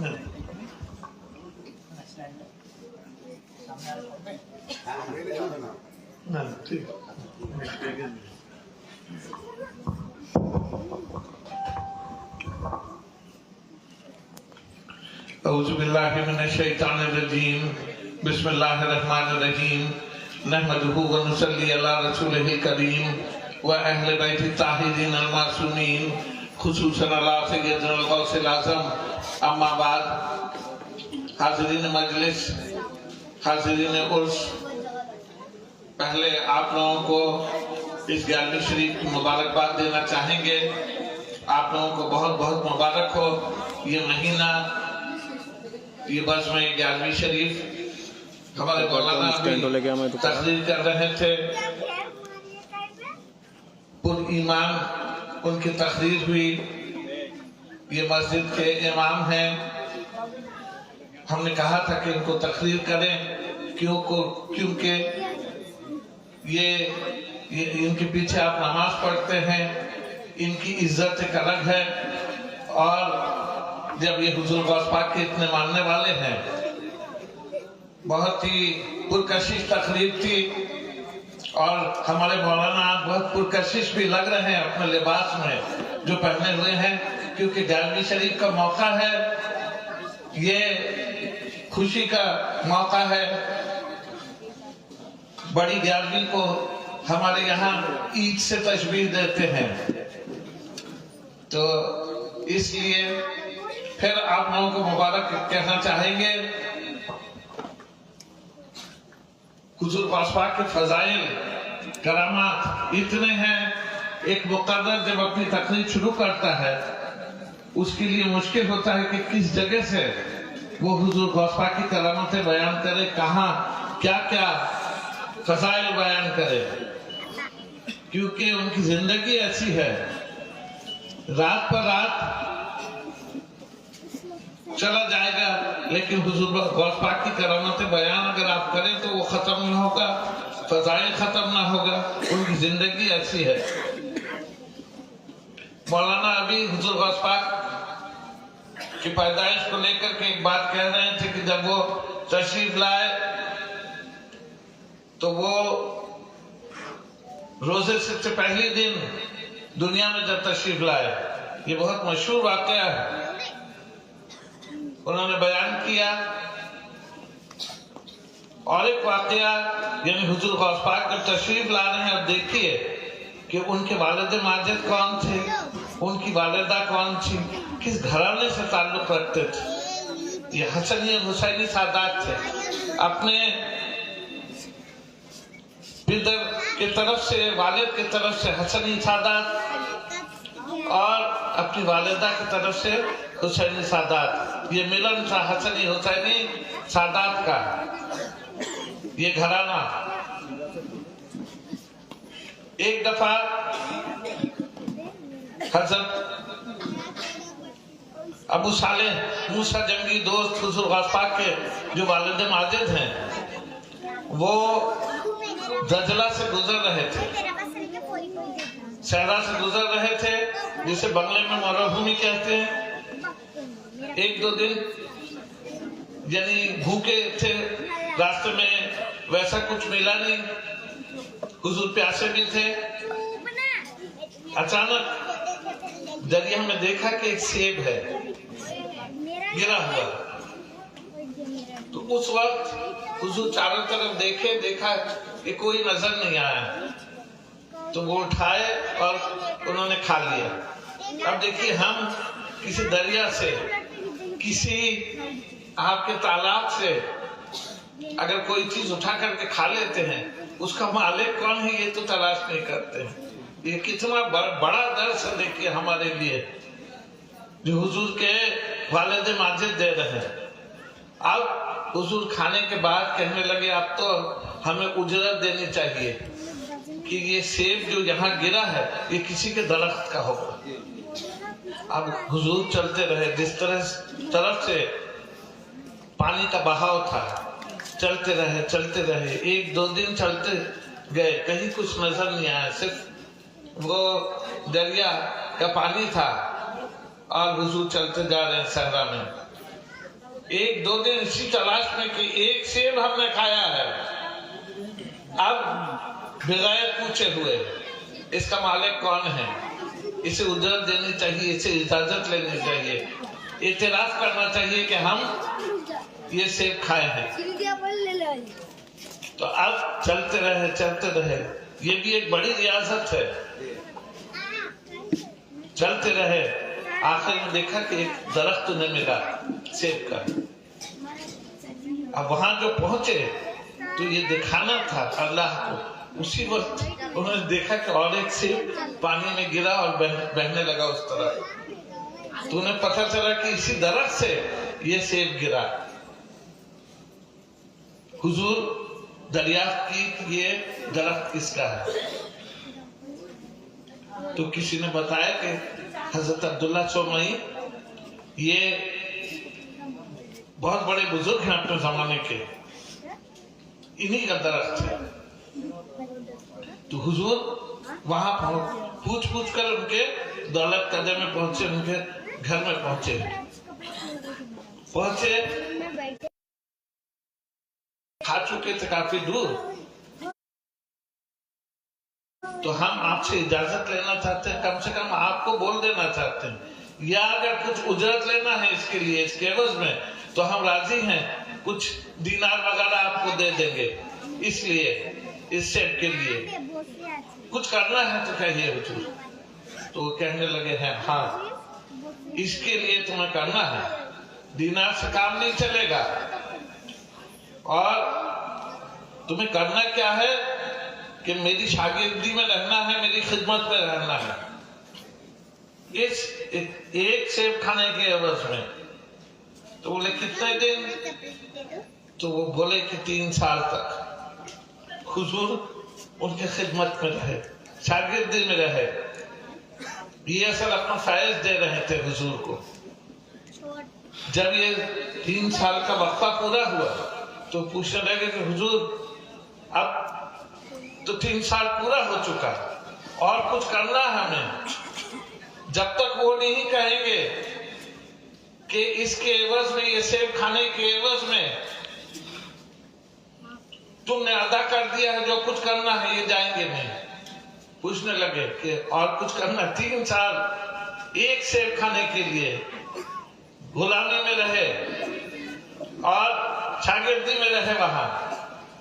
اعوذ باللہ من الشیطان الرجیم بسم اللہ الرحمن الرحیم نحمدہ ونصلی علی رسولہ الکریم و اہل بیت الطاہرین المعصومین خصوصاً علی سیدنا الغوث الاعظم. اما بعد، حاضرین مجلس، حاضرین عرس، پہلے آپ لوگوں کو اس 11ویں شریف کی مبارکباد دینا چاہیں گے. آپ لوگوں کو بہت بہت مبارک ہو. یہ مہینہ، یہ بس میں 11ویں شریف ہمارے مولانا ابھی تقریر کر رہے تھے. پر ایمان ان کی تقریر ہوئی. یہ مسجد کے امام ہیں. ہم نے کہا تھا کہ ان کو تقریر کریں کیونکہ یہ ان کے پیچھے آپ نماز پڑھتے ہیں. ان کی عزت ایک الگ ہے. اور جب یہ حضور غوث پاک کے اتنے ماننے والے ہیں، بہت ہی پرکشش تقریر تھی. اور ہمارے مولانا بہت پرکشش بھی لگ رہے ہیں اپنے لباس میں جو پہنے ہوئے ہیں، کیونکہ 11ویں شریف کا موقع ہے. یہ خوشی کا موقع ہے. بڑی 11ویں کو ہمارے یہاں عید سے تشبیہ دیتے ہیں. تو اس لیے پھر آپ لوگوں کو مبارک کہنا چاہیں گے. حضور غوث پاک کے فضائل، کرامات اتنے ہیں. ایک مقرر جب اپنی تقریر شروع کرتا ہے، اس کے لیے مشکل ہوتا ہے کہ کس جگہ سے وہ حضور غوث پاک کی کرامتیں بیان کرے، کہاں کیا کیا فضائل بیان کرے. کیونکہ ان کی زندگی ایسی ہے، رات پر رات چلا جائے گا، لیکن حضور غوث پاک کی کرامت بیان اگر آپ کریں تو وہ ختم نہ ہوگا، فضائل ختم نہ ہوگا. ان کی زندگی ایسی ہے. مولانا ابھی حضور غوث پاک کی پیدائش کو لے کر کے ایک بات کہہ رہے تھے کہ جب وہ تشریف لائے تو وہ روزے سے پہلے دن دنیا میں جب تشریف لائے، یہ بہت مشہور واقعہ ہے. انہوں نے بیان کیا. اور ایک واقعہ، یعنی حضور غوث پاک جب تشریف لا رہے ہیں، اب دیکھیے کہ ان کے والد ماجد کون تھے، ان کی والدہ کون تھی، کس گھرانے سے تعلق رکھتے تھے. یہ حسنی حسینی سادات تھے. اپنے پدر کی طرف سے، والد کی طرف سے حسنی سادات، اور اپنی والدہ کی طرف سے حسینی سادات. یہ ملن تھا حسنی حسینی سادات کا، یہ گھرانہ. ایک دفعہ حضرت ابو صالح موسیٰ جنگی دوست حضور غوث پاک کے جو والد ماجد ہیں، وہ دجلہ سے گزر رہے تھے، صحرا سے گزر رہے تھے، جسے بنگلے میں مرحومی کہتے ہیں. ایک دو دن یعنی بھوکے تھے، راستے میں ویسا کچھ ملا نہیں، حضور پیاسے بھی تھے. اچانک دریا میں دیکھا کہ ایک سیب ہے گرا ہوا. تو اس وقت حضور چاروں طرف دیکھا کہ کوئی نظر نہیں آیا، تو وہ اٹھائے اور انہوں نے کھا لیا. اب دیکھیے، ہم کسی دریا سے، کسی آپ کے تالاب سے اگر کوئی چیز اٹھا کر کے کھا لیتے ہیں، اس کا مالک کون ہے یہ تو تلاش نہیں کرتے ہیں. یہ کتنا بڑا درس ہے دیکھیے ہمارے لیے، جو حضور کے والد ماجد دے رہے ہیں. اب حضور کھانے کے بعد کہنے لگے اب تو ہمیں اجرت دینی چاہیے کہ یہ سیب جو یہاں گرا ہے یہ کسی کے درخت کا ہوگا. اب حضور چلتے رہے، جس طرف سے پانی کا بہاؤ تھا، چلتے رہے. ایک دو دن چلتے گئے، کہیں کچھ نظر نہیں آیا، صرف وہ دریا کا پانی تھا. اور حضور چلتے جا رہے ہیں صحرا میں. एक दो दिन इसी तलाश में कि एक सेब हमने खाया है, अब बगैर पूछे हुए इसका मालिक कौन है, इसे उजरत देनी चाहिए, इसे इजाजत लेनी चाहिए, इतराफ करना चाहिए कि हम ये सेब खाए हैं। तो अब चलते रहे, ये भी एक बड़ी रियासत है। चलते रहे, आखिर में देखा कि एक दरख्त उन्हें मिला सेब का। अब वहां जो पहुंचे तो ये दिखाना था अल्लाह को। उसी वक्त उन्होंने देखा कि और एक सेब पानी में गिरा और बहने लगा उस तरफ। तो उन्हें पता चला कि इसी दरख्त से ये सेब गिरा। हुजूर दरियाफ्त की ये दरख्त किसका है? तो किसी ने बताया कि हजरत अब्दुल्ला चौमई, ये बहुत बड़े बुजुर्ग हैं अपने जमाने के, इन्हीं का दरख्त है। तो हुजूर वहां पूछ कर उनके दौलत कदे में पहुंचे, उनके घर में पहुंचे। खा चुके थे काफी दूर। तो हम आपसे इजाजत लेना चाहते हैं, कम से कम आपको बोल देना चाहते हैं, या अगर कुछ उजरत लेना है इसके लिए, इसके एवज में, तो हम राजी हैं, कुछ दीनार वगैरह आपको दे देंगे, इसलिए इस सेब के लिए कुछ करना है तो कहिए हुजूर। तो वो कहने लगे हैं, हाँ इसके लिए तुम्हें करना है, दीनार से काम नहीं चलेगा, और तुम्हें करना क्या है कि मेरी शागिर्दी में रहना है, मेरी खिदमत में रहना है, इस एक सेब खाने के एवज में। तो बोले कितने दिन? तो वो बोले कि 3 साल तक हुजूर उनके खिदमत में रहे, शागिर्दी में रहे। ये असल अपना फैज दे रहे थे हुजूर को। जब ये 3 साल का वक्फा पूरा हुआ तो पूछने लगे कि हुजूर अब तो 3 साल पूरा हो चुका और कुछ करना है हमें। जब तक वो नहीं कहेंगे कि इसके एवज में, ये सेब खाने के एवज में तुमने अदा कर दिया है जो कुछ करना है, ये जाएंगे नहीं। पूछने लगे कि और कुछ करना? 3 साल एक सेब खाने के लिए गुलामी में रहे और शागिर्दी में रहे वहां।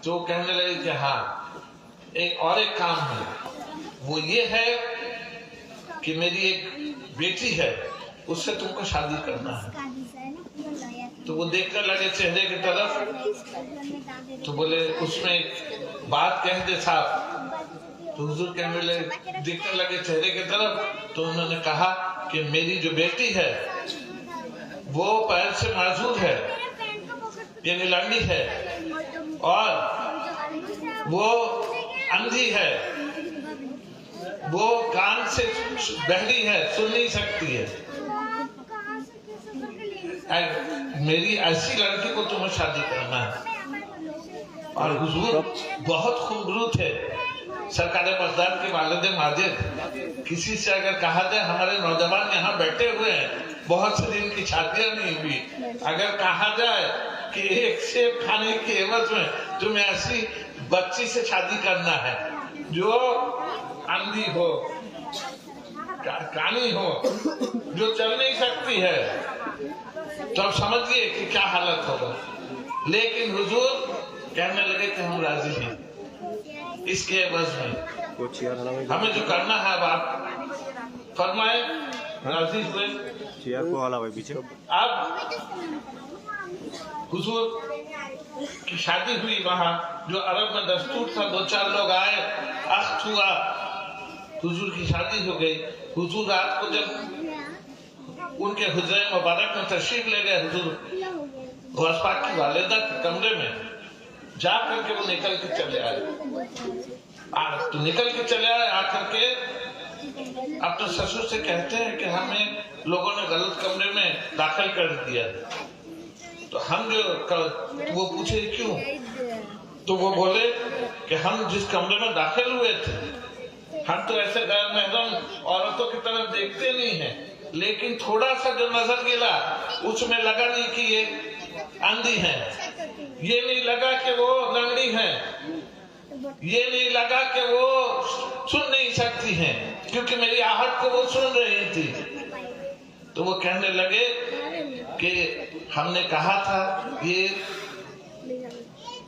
तो कहने लगे कि हाँ एक काम है, वो ये है कि मेरी एक बेटी है, उससे तुमको शादी करना है। तो वो देखकर लगे चेहरे की तरफ, तो बोले उसमें एक बात कह दे साहब। तो हुजूर कहने लगे, देखने लगे चेहरे की तरफ, तो उन्होंने कहा कि मेरी जो बेटी है वो पैर से माजूर है, यानी लंगड़ी है, और वो अंधी है, वो कान से बहरी है, सुन नहीं सकती है। मेरी ऐसी लड़की को तुम्हें शादी करना है। और हुजूर बहुत खूबसूरत है, सरकारे बसदार के वालिद माजिद। किसी से अगर कहा जाए हमारे नौजवान यहाँ बैठे हुए हैं, बहुत से दिन की शादियां नहीं हुई, अगर कहा जाए कि एक सेब खाने के एवज में तुम्हें ऐसी बच्ची से शादी करना है जो अंधी हो, कानी हो, जो चल नहीं सकती है, तो आप समझिए कि क्या हालत होगा। लेकिन हुजूर कहने लगे कि हम राजी हैं इसके एवज में, हमें जो करना है अब आप फरमाए। राजी हुए। अब हुजूर की शादी हुई वहां, जो अरब में दस्तूर था, 2-4 लोग आए, अख्त हुआ, हुजूर की शादी हो गई। हुजूर रात को जब उनके हुजरे मुबारक में तशरीफ ले गए, हुजूर गौस पाक की वालिदा के कमरे में जा करके वो निकल के चले आए। तो निकल के चले आए, आकर के अपने ससुर से कहते हैं कि हमें लोगों ने गलत कमरे में दाखिल कर दिया। तो हम वो पूछे क्यों? तो वो बोले कि हम जिस कमरे में दाखिल हुए थे, हम तो ऐसे गैर महरम औरतों की तरफ देखते नहीं हैं, लेकिन थोड़ा सा जो नजर गिरा उसमें लगा नहीं कि ये अंधी है, ये नहीं लगा कि वो लंगड़ी है, ये नहीं लगा कि वो सुन नहीं सकती हैं, क्योंकि मेरी आहट को वो सुन रही थी। तो वो कहने लगे कि हमने कहा था ये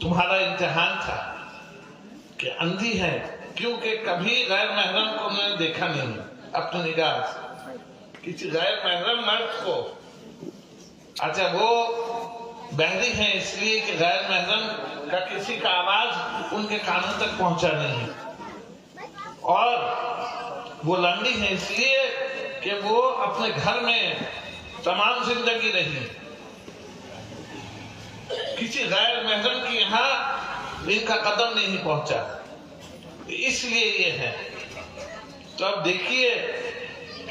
तुम्हारा इम्तिहान था कि अंधी है, क्योंकि कभी गैर महरम को मैंने देखा नहीं अपनी निगाह से, किसी गैर महरम मर्द को। अच्छा, वो बहरी है इसलिए कि गैर महरम का किसी का आवाज उनके कानों तक पहुंचा नहीं है, और वो लंगड़ी है इसलिए कि वो अपने घर में तमाम जिंदगी रही, किसी गैर महरम की यहाँ इनका कदम नहीं पहुंचा, इसलिए ये है। तो अब देखिए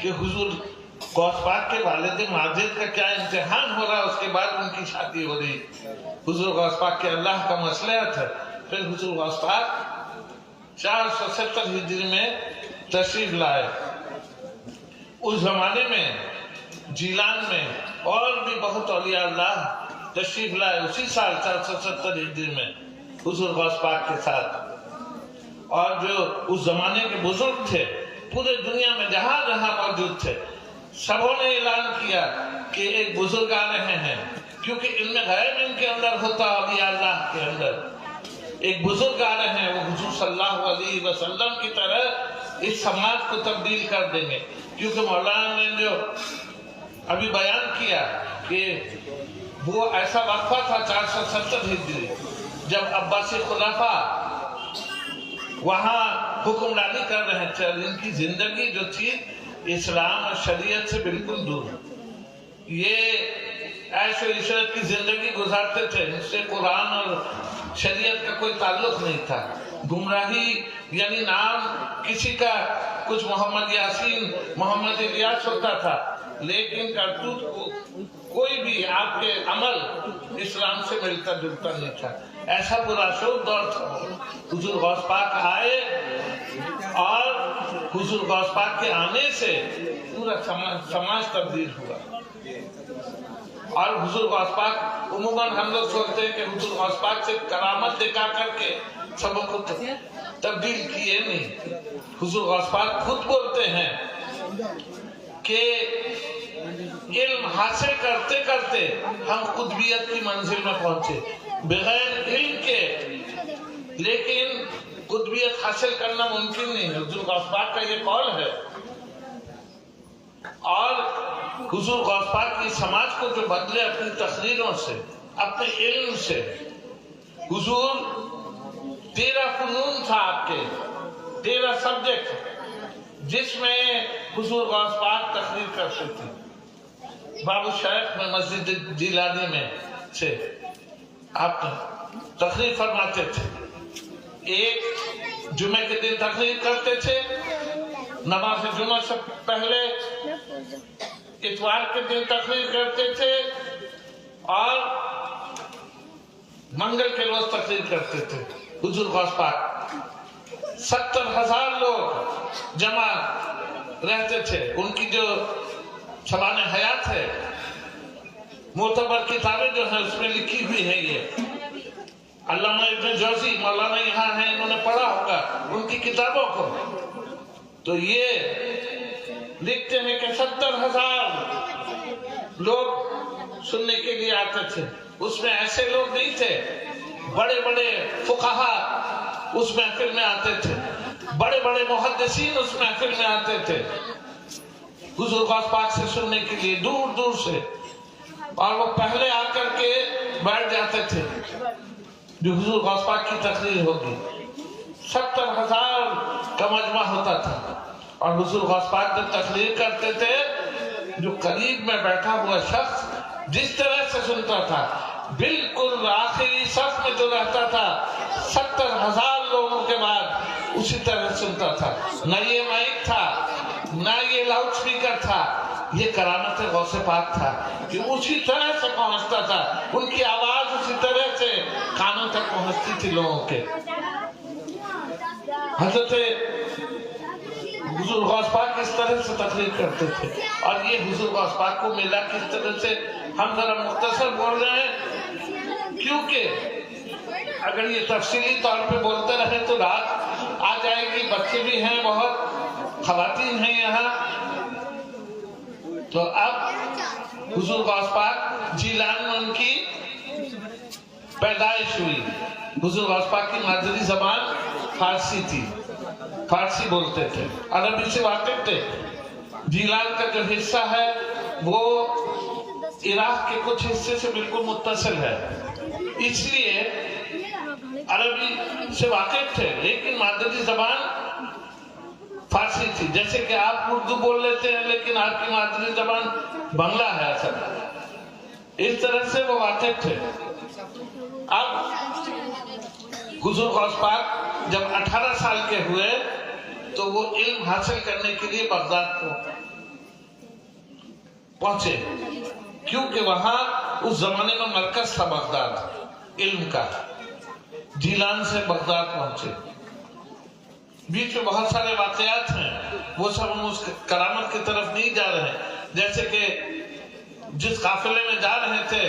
कि हुजूर गौस पाक के वालिद माजिद का क्या इम्तिहान हो रहा है, उसके बाद उनकी शादी हो रही। हुजूर गौस पाक के अल्लाह का मसलहत है। फिर हुजूर गौस पाक 470 हिजरी में तशरीफ लाए। उस जमाने में जीलान में और भी बहुत औलिया अल्लाह तशरीफ लाए उसी साल 470 हिजरी में हुजूर गौस पाक के साथ। और जो उस जमाने के बुजुर्ग थे पूरे दुनिया में जहां जहां मौजूद थे, सबों ने ऐलान किया कि एक बुजुर्ग आ रहे हैं, क्योंकि इनमें गैब इनके अंदर होता है, अल्लाह के अंदर एक बुजुर्ग आ रहे हैं, वो हुजूर सल्लल्लाहु अलैहि वसल्लम की तरह इस समाज को तब्दील कर देंगे। क्योंकि मौलाना ने जो अभी बयान किया कि वो ऐसा वक्फा था 470 हिजरी, जब अब्बासी खुलाफा वहां हुक्मरानी कर रहे थे, इनकी जिंदगी जो थी इस्लाम और शरीयत से बिल्कुल दूर, ये ऐशो इशरत की जिंदगी गुजारते थे, इससे कुरान और शरीयत का कोई ताल्लुक नहीं था। गुमराही यानी नाम किसी का कुछ मोहम्मद यासीन, मोहम्मद इलियास होता था, लेकिन करतूत को कोई भी आपके अमल इस्लाम से मिलता जुलता नहीं था। ऐसा पुराशोक दौर था। हुजूर गौस पाक आए और हुजूर गौस पाक के आने से पूरा समाज तब्दील हुआ। और हुजूर गौस पाक उम्मन हम लोग सोचते हैं कि हुजूर गौस पाक से करामत दिखा करके सबों को तब्दील किए नहीं। हुजूर गौस पाक खुद बोलते हैं कि इल्म हासिल करते करते हम कुतबियत की मंजिल में पहुंचे, बगैर इल्म के लेकिन कुतबियत हासिल करना मुमकिन नहीं है। हुजूर गौस पाक का ये कौल है। और हुजूर गौस पाक की समाज को जो बदले अपनी तकरीरों से, अपने इल्म से। हुजूर 13 फनून था आपके, 13 सब्जेक्ट जिसमें हुजूर गौस पाक तकरीर करते थे। बाबू शेख में मस्जिद जिलानी में से आप तकरीर फरमाते थे। एक जुमे के दिन तकरीर करते थे, नमाज जुमा से पहले इतवार के दिन तकरीर करते थे, और मंगल के रोज तकरीर करते थे। हुजूर गौस पाक 70,000 लोग जमा रहते थे। उनकी जो शबाने हयात है, मोतबर किताबें जो है उसमें लिखी हुई है। ये अल्लामा इब्न जौजी मौलाना यहाँ है, इन्होंने पढ़ा होगा उनकी किताबों को। तो ये लिखते हैं कि 70,000 लोग सुनने के लिए आते थे। उसमें ऐसे लोग नहीं थे, बड़े बड़े फुकाहा उस महफिल में आते थे, बड़े बड़े मुहद्दिसीन उस महफिल में आते थे हुजूर गौस पाक से सुनने के लिए दूर दूर से। और वो पहले आकर के बैठ जाते थे जो हुजूर गौस पाक की तकरीर होगी। 70,000 का मजमा होता था। और हुजूर गौस पाक जब तकरीर करते थे, जो करीब में बैठा हुआ शख्स जिस तरह से सुनता था, बिल्कुल आखिरी सफ में जो रहता था 70,000 लोगों के बाद उसी तरह सुनता था। न ये माइक था, न ये लाउड स्पीकर था, ये करामत गौसे पाक था कि उसी तरह से पहुंचता था। उनकी आवाज उसी तरह से कानों तक पहुंचती थी लोगों के। हजरत हुजूर गौस पाक किस तरह से तकरीर करते थे और ये हुजूर गौस पाक को मिला किस तरह से, हम जरा मुख्तसर बोल रहे हैं क्योंकि अगर ये तफसीली तौर पे बोलते रहे तो रात आ जाएगी, बच्चे भी हैं बहुत, खवातीन हैं यहाँ। तो अब हुजूर गौस पाक जीलान में उनकी पैदाइश हुई। हुजूर गौस पाक की मादरी जबान फारसी थी, फारसी बोलते थे, अरबी से वाकिफ थे। जीलान का जो हिस्सा है वो इराक के कुछ हिस्से से बिल्कुल मुत्तसिल है, इसलिए अरबी से वाकिफ थे, लेकिन मादरी जबान फारसी थी। जैसे कि आप उर्दू बोल लेते हैं लेकिन आपकी मादरी जबान बांग्ला है असल, इस तरह से वो वाकिफ थे। अब हुजूर गौस पाक जब 18 साल के हुए तो वो इल्म हासिल करने के लिए बगदाद को पहुंचे, क्योंकि वहां उस जमाने में मरकज था बगदाद इल्म का। जीलान से बगदाद पहुंचे, बीच में बहुत सारे वाकयात हैं, वो सब हम उस करामत की तरफ नहीं जा रहे हैं। जैसे कि जिस काफिले में जा रहे थे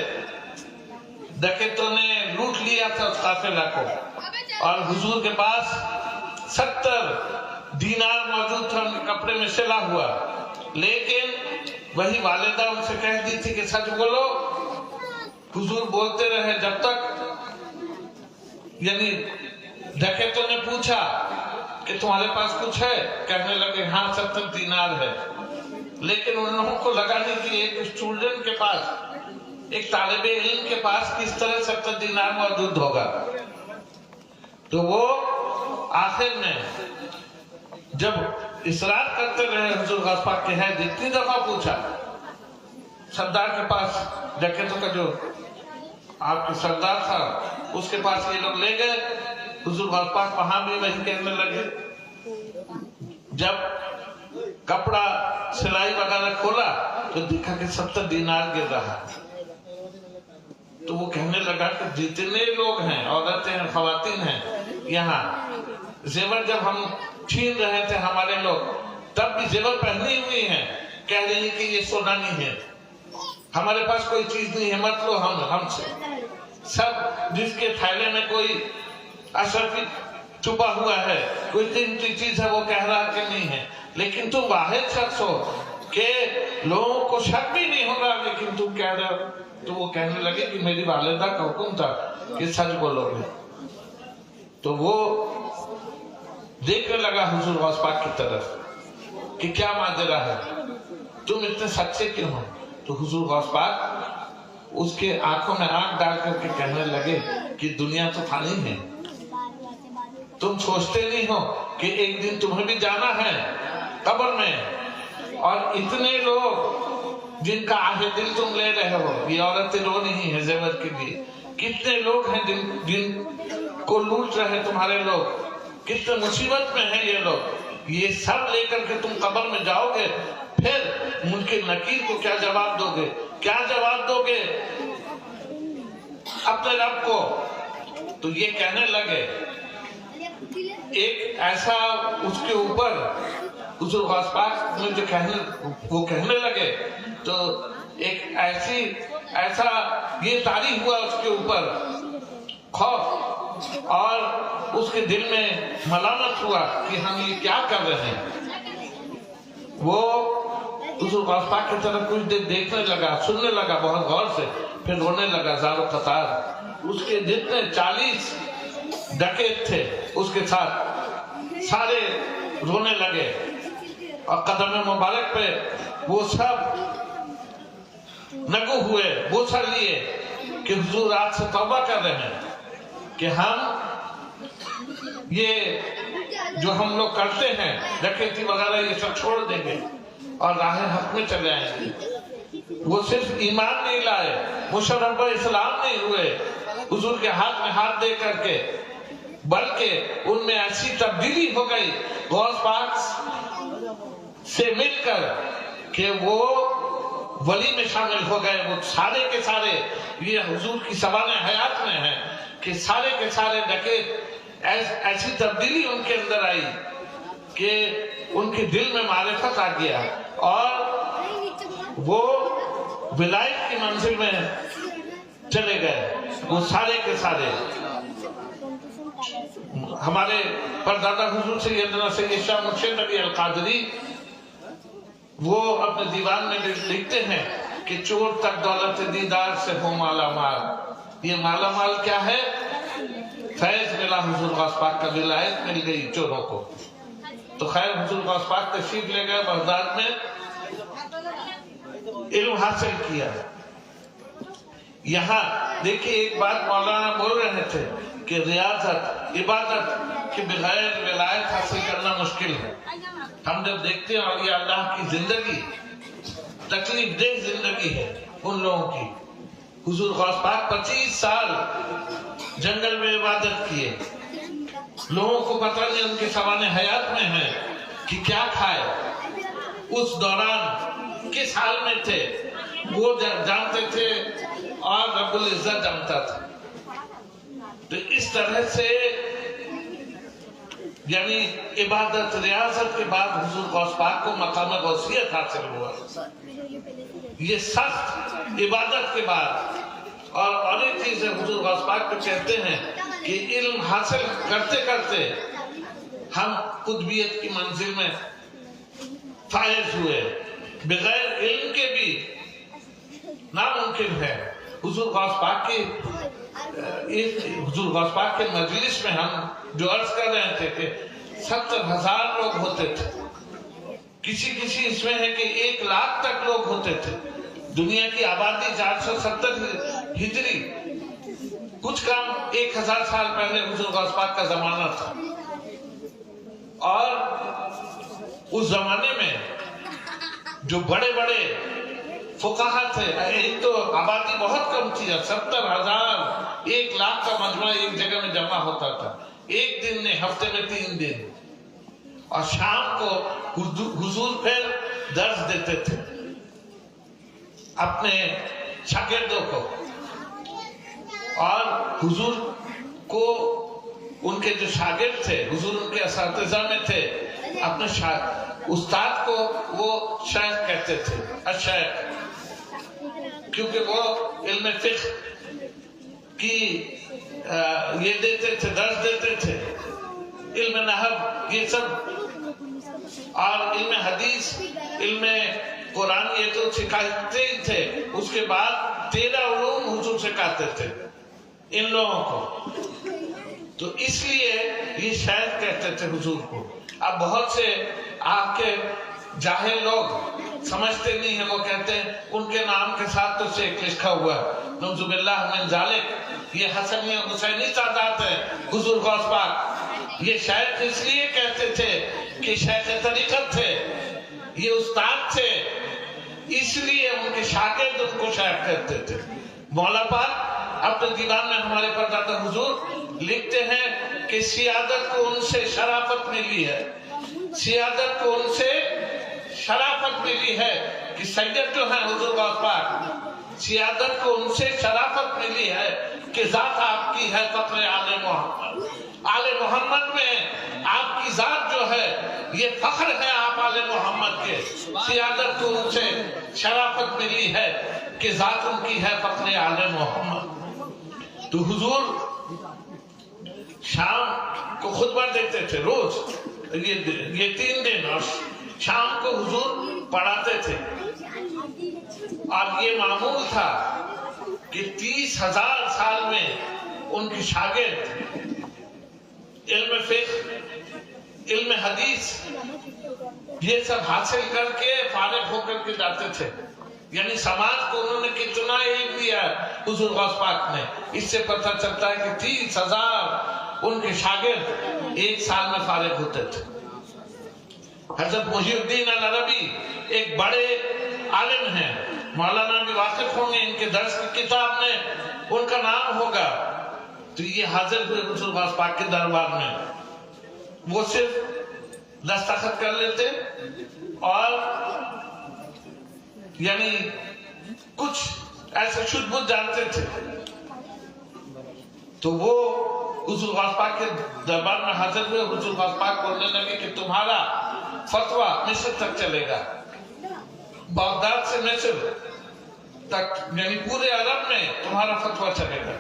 डकैतों ने लूट लिया था उस काफिला को, और हुजूर के पास 70 दीनार मौजूद था उनके कपड़े में सिला हुआ, लेकिन वही वालिदा उनसे कह दी थी कि सच बोलो। हुजूर बोलते रहे जब तक, यानी डकैतों ने पूछा कि तुम्हारे पास कुछ है, कहने लगे हाँ 70 दीनार है, लेकिन उन लोगों को लगा नहीं कि एक स्टूडेंट के पास, एक तालिबे इल्म के पास किस तरह 70 दीनार मौजूद होगा। तो वो आखिर में जब इसरार करते रहे हुजूर गौस पाक के है, जितनी दफा पूछा सरदार के पास, डकैतों का जो आपके सरदार था उसके पास ये लोग ले गए, हुजूर गौस पाक वहां भी वही कहने लगे। जब कपड़ा सिलाई वगैरह खोला तो देखा कि 70 दीनार गिर रहा। तो वो कहने लगा कि जितने लोग हैं, औरतें हैं, खवातीन हैं यहाँ, जेवर जब हम छीन रहे थे हमारे लोग, तब भी जेवर पहनी हुई हैं, कह रही कि ये सोना नहीं है, हमारे पास कोई चीज नहीं है, मत लो हमसे। सब जिसके थैले में कोई अशरफी छुपा हुआ है, कोई कीमती चीज है, वो कह रहा कि नहीं है, लेकिन तुम वाहिद शख्स हो कि लोगों को शक भी नहीं होगा, लेकिन तुम कह रहे हो। तो वो कहने लगे कि मेरी वालिदा का हुक्म था कि सच बोलोगे। तो वो देखने लगा हुजूर गौस पाक की तरफ कि क्या माजरा है, तुम इतने सच्चे क्यों हो। तो हुजूर गौस पाक उसके आंखों में आंख डाल करके कहने लगे कि दुनिया तो फानी है, तुम सोचते नहीं हो कि एक दिन तुम्हें भी जाना है कब्र में, और इतने लोग जिनका आहे दिल तुम ले रहे हो, ये औरतें रो नहीं है जेवर के लिए, कितने लोग हैं जिन को लूट रहे तुम्हारे लोग, कितने मुसीबत में हैं ये लोग, ये सब लेकर के तुम कब्र में जाओगे, फिर मुनकिर नकीर को क्या जवाब दोगे, क्या जवाब दोगे अपने रब को। तो ये कहने लगे, एक ऐसा उसके ऊपर हुजूर गौस पाक में जो कहने लगे, तो एक ऐसा ये तारी हुआ उसके ऊपर खौफ, और उसके दिल में मलामत हुआ कि हम ये क्या कर रहे हैं। वो हुजूर गौस पाक की तरफ कुछ देर देखने लगा, सुनने लगा बहुत गौर से, फिर रोने लगा ज़ारो कतार। उसके जितने 40 डकैत थे उसके साथ सारे रोने लगे, और कदम मुबारक पे वो सब नगु हुए, बोसा लिए कि हुजूर आज से तौबा कर रहे हैं कि हम ये जो हम लोग करते हैं डकैती वगैरह ये सब छोड़ देंगे और राह हक में चले आएंगे। वो सिर्फ ईमान नहीं लाए, मुशर्रफ इस्लाम नहीं हुए हुजूर के हाथ में हाथ दे करके, बल्कि उनमें ऐसी तब्दीली हो गई गौस पाक से मिलकर कि वो वली में शामिल हो गए। वो सारे के सारे, ये हुजूर की सवाने हयात में है कि सारे के सारे डकैत ऐसी तब्दीली उनके अंदर आई कि ان کے دل میں معرفت آ گیا اور وہ ولایت کی منزل میں چلے گئے. وہ سارے کے سارے ہمارے پردادا حضور سیدنا سید شاہ مرشد علی القادری وہ اپنے دیوان میں لکھتے ہیں کہ چور تک دولت دیدار سے ہو مالا مال. یہ مالا مال کیا ہے؟ فیض ملا حضور غوث پاک کا، ولایت مل گئی چوروں کو. تو خیر حضور غوث پاک تشریف لے گئے بغداد میں، علم حاصل کیا. یہاں دیکھیے ایک بات مولانا بول رہے تھے کہ ریاضت عبادت کے بغیر ولایت حاصل کرنا مشکل ہے. ہم جب دیکھتے ہیں اولیاء اللہ کی زندگی تکلیف دہ زندگی ہے ان لوگوں کی. حضور غوث پاک 25 سال جنگل میں عبادت کیے. لوگوں کو پتہ نہیں ان کے سوانح حیات میں ہے کہ کیا کھائے، اس دوران کس حال میں تھے وہ جانتے تھے اور رب العزت جانتا تھا. تو اس طرح سے یعنی عبادت ریاضت کے بعد حضور غوث پاک کو مقام غوثیت حاصل ہوا. یہ سخت عبادت کے بعد اور ایک چیز ہے حضور غوث پاک کو کہتے ہیں کہ علم حاصل کرتے کرتے ہم قطبیت کی منزل میں فائز ہوئے. بغیر علم کے بھی ناممکن ہے. حضور غوث پاک کے مجلس میں ہم جو عرض کر رہے تھے کہ 70,000 لوگ ہوتے تھے. کسی اس میں ہے کہ 1 لاکھ تک لوگ ہوتے تھے. دنیا کی آبادی 470 ہجری، کچھ کام 1000 سال پہلے حضور غوث پاک کا زمانہ تھا. اور اس زمانے میں جو بڑے بڑے فقہا تھے، ایک تو آبادی بہت کم تھی، 70,000 1 لاکھ کا مجمع ایک جگہ میں جمع ہوتا تھا. ایک دن میں، ہفتے میں 3 دن. اور شام کو حضور پھر درس دیتے تھے اپنے شاگردوں کو. اور حضور کو ان کے جو شاگرد تھے، حضور ان کے اساتذہ میں تھے، اپنے استاد کو وہ شیخ کہتے تھے، الشیخ، کیونکہ وہ علم فقہ کی یہ دیتے تھے، درس دیتے تھے، علم نحو یہ سب، اور علم حدیث، علم قرآن یہ تو سکھاتے ہی تھے. اس کے بعد 13 علوم حضور سکھاتے تھے ان لوگوں کو. تو اس لیے یہ شیخ کہتے تھے حضور کو. اب بہت سے آپ کے جاہل لوگ سمجھتے نہیں ہیں، وہ کہتے ہیں ان کے نام کے ساتھ تو شیخ لکھا ہوا ہے، نعوذ باللہ من ذالک. یہ حسنی حسینی سادات ہے حضور غوث پاک. یہ شیخ اس لیے کہتے تھے کہ شیخ طریقت تھے، یہ استاد تھے، اس لیے ان کے شاگرد ان کو شیخ کہتے تھے. مولا پاک اپنے دیوان میں ہمارے پردادا حضور لکھتے ہیں کہ سیادت کو ان سے شرافت ملی ہے، سیادت کو ان سے شرافت ملی ہے کہ سید جو ہیں حضور غوث پاک، سیادت کو ان سے شرافت ملی ہے کہ ذات آپ کی ہے فخر آل محمد. آل محمد میں آپ کی ذات جو ہے یہ فخر ہے آپ آل محمد کے. سیادت کو ان سے شرافت ملی ہے کہ ذات ان کی ہے فخر آل محمد. تو حضور شام کو خطبہ دیتے تھے روز، یہ 3 دن، اور شام کو حضور پڑھاتے تھے. اور یہ معمول تھا کہ 30,000 سال میں ان کے شاگرد علم فقہ، علم حدیث یہ سب حاصل کر کے فارغ ہو کر کے جاتے تھے. یعنی سماج کو انہوں نے کتنا علم دیا حضور غوث پاک نے. اس سے پتہ چلتا ہے کہ 30,000 ان کے شاگرد 1 سال میں فارغ ہوتے تھے. حضرت محی الدین العربی ایک بڑے عالم ہیں، مولانا بھی واقف ہوں گے، ان کے درس کی کتاب میں ان کا نام ہوگا. تو یہ حاضر ہوئے حضور غوث پاک کے دربار میں. وہ صرف دستخط کر لیتے اور یعنی کچھ ایسے شدھ بدھ جانتے تھے. تو وہ حضور غوث پاک کے دربار میں حاضر ہوئے. حضور غوث پاک بولنے لگے کہ تمہارا फतवा मिस्र तक चलेगा, बगदाद से मिस्र तक, यानी पूरे अरब में तुम्हारा फतवा चलेगा।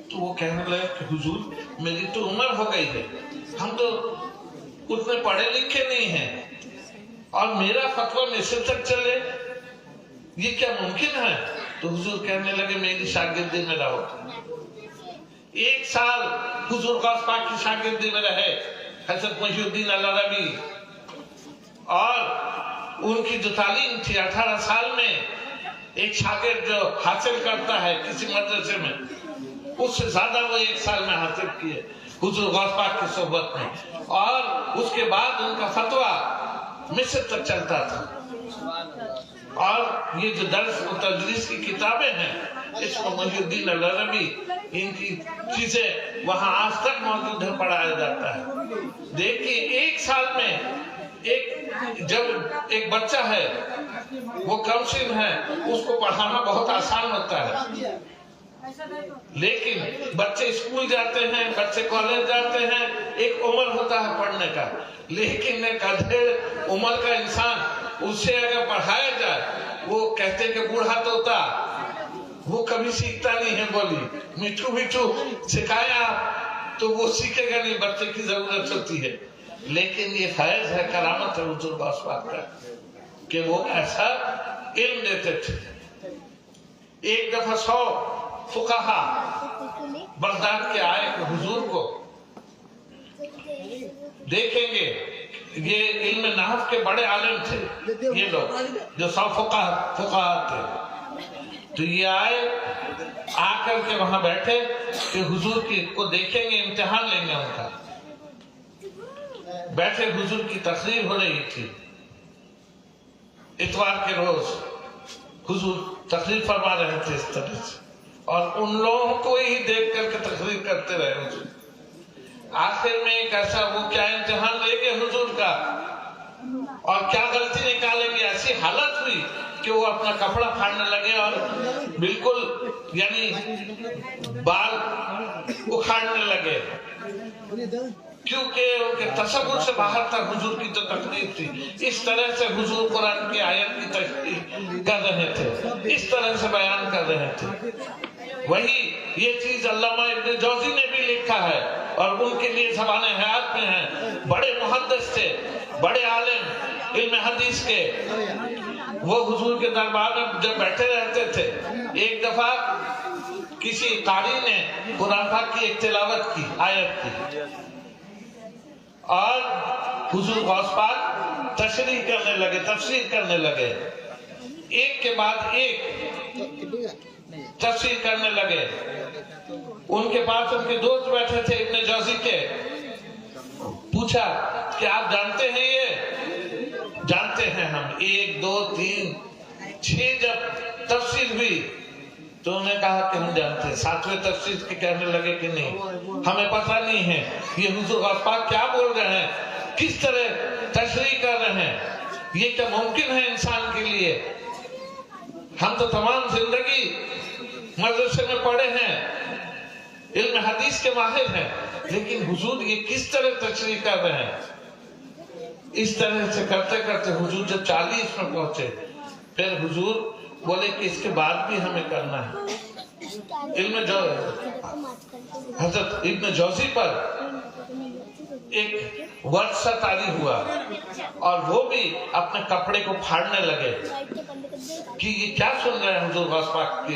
तो वो कहने लगे कि हुजूर मेरी तो उम्र हो गई है, हम तो उतने पढ़े लिखे नहीं हैं और मेरा फतवा मिस्र तक चले, ये क्या मुमकिन है? तो हुजूर कहने लगे मेरी शागिर्दी में रहो। 1 साल हुजूर गौस पाक की शागिर्दी में रहे हज़रत मुहिउद्दीन अल-अरबी, और उनकी जो तालीम थी 18 साल में एक शागिर्द जो हासिल करता है किसी मदरसे में, उससे ज्यादा वो 1 साल में हासिल किए हुजूर गौस पाक की सोहबत में, और उसके बाद उनका फतवा मिस्र तक चलता था। और ये जो दर्स और तदरीस की किताबें हैं, इसमें मुहिउद्दीन अल-अरबी इनकी चीजें वहां आज तक मौजूद है, पढ़ाया जाता है। देखिए 1 साल में जब एक बच्चा है वो कमसिन है, उसको पढ़ाना बहुत आसान होता है, लेकिन बच्चे स्कूल जाते हैं, बच्चे कॉलेज जाते हैं, एक उम्र होता है पढ़ने का, लेकिन एक अधेड़ उम्र का इंसान उससे अगर पढ़ाया जाए, वो कहते हैं कि बूढ़ा तोता, वो कभी सीखता नहीं है बोली, मिठू मिठू सिखाया तो वो सीखेगा नहीं, बच्चे की जरूरत होती है। लेकिन ये फैज है, करामत है हुजूर गौस पाक का कि वो ऐसा इल्म देते थे। एक दफा 100 फुकाहा बगदाद के आए कि हुजूर को देखेंगे, ये इल्म नहव के बड़े आलिम थे ये लोग, जो 100 फुकाहा थे। तो ये आए, आकर के वहां बैठे कि हुजूर को देखेंगे, इम्तिहान लेंगे उनका। बैठे, हुजूर की तकरीर हो रही थी इतवार के रोज, हुजूर तकरीर फरमा रहे थे इस तरह से, और उन लोगों को ही देख करके तकरीर करते रहे हुजूर। आखिर में एक ऐसा, वो क्या इम्तिहान लेंगे हुजूर का और क्या गलती निकालेंगे, ऐसी हालत हुई कि वो अपना कपड़ा फाड़ने लगे और बिल्कुल यानी बाल उखाड़ने लगे, क्योंकि उनके तसव्वुर से बाहर था हुजूर की जो तकरीर थी। इस तरह से हुजूर कुरान की आयत की तकरीर कर रहे थे, इस तरह से बयान कर रहे थे। वही ये चीज अल्लामा इब्न जौजी ने भी लिखा है, और उनके लिए ज़बान हयात में है। बड़े मुहद्दिस थे, बड़े आलिम इल्म हदीस के, वो हुजूर के दरबार में जब बैठे रहते थे, एक दफा किसी कारी ने कुरान पाक की एक तिलावत की, आयत की, और हुजूर गौस पाक तशरीह करने लगे, तफसीर करने लगे, एक के बाद एक तफसीर करने लगे। उनके पास उनके दोस्त बैठे थे इब्न जौजी के, पूछा कि आप जानते हैं ये? जानते हैं हम। 1 2 3 6 जब तफसीर हुई तो उन्होंने कहा कि हम जानते हैं। 7वें तफसीर के कहने लगे कि नहीं, हमें पता नहीं है ये हुजूर गौस पाक क्या बोल रहे हैं, किस तरह तशरीह कर रहे हैं, ये क्या मुमकिन है इंसान के लिए? हम तो तमाम जिंदगी मदरसे में पढ़े हैं, इल्म हदीस के माहिर हैं, लेकिन हुजूर ये किस तरह तशरीह कर रहे हैं? इस तरह से करते करते हुजूर जब 40 में पहुंचे, फिर हुजूर बोले कि इसके बाद भी हमें करना है। हजरत इब्न जौजी पर एक वर्षा तारी हुआ, और वो भी अपने कपड़े को फाड़ने लगे कि ये क्या सुन रहे हैं हुजूर गौस पाक की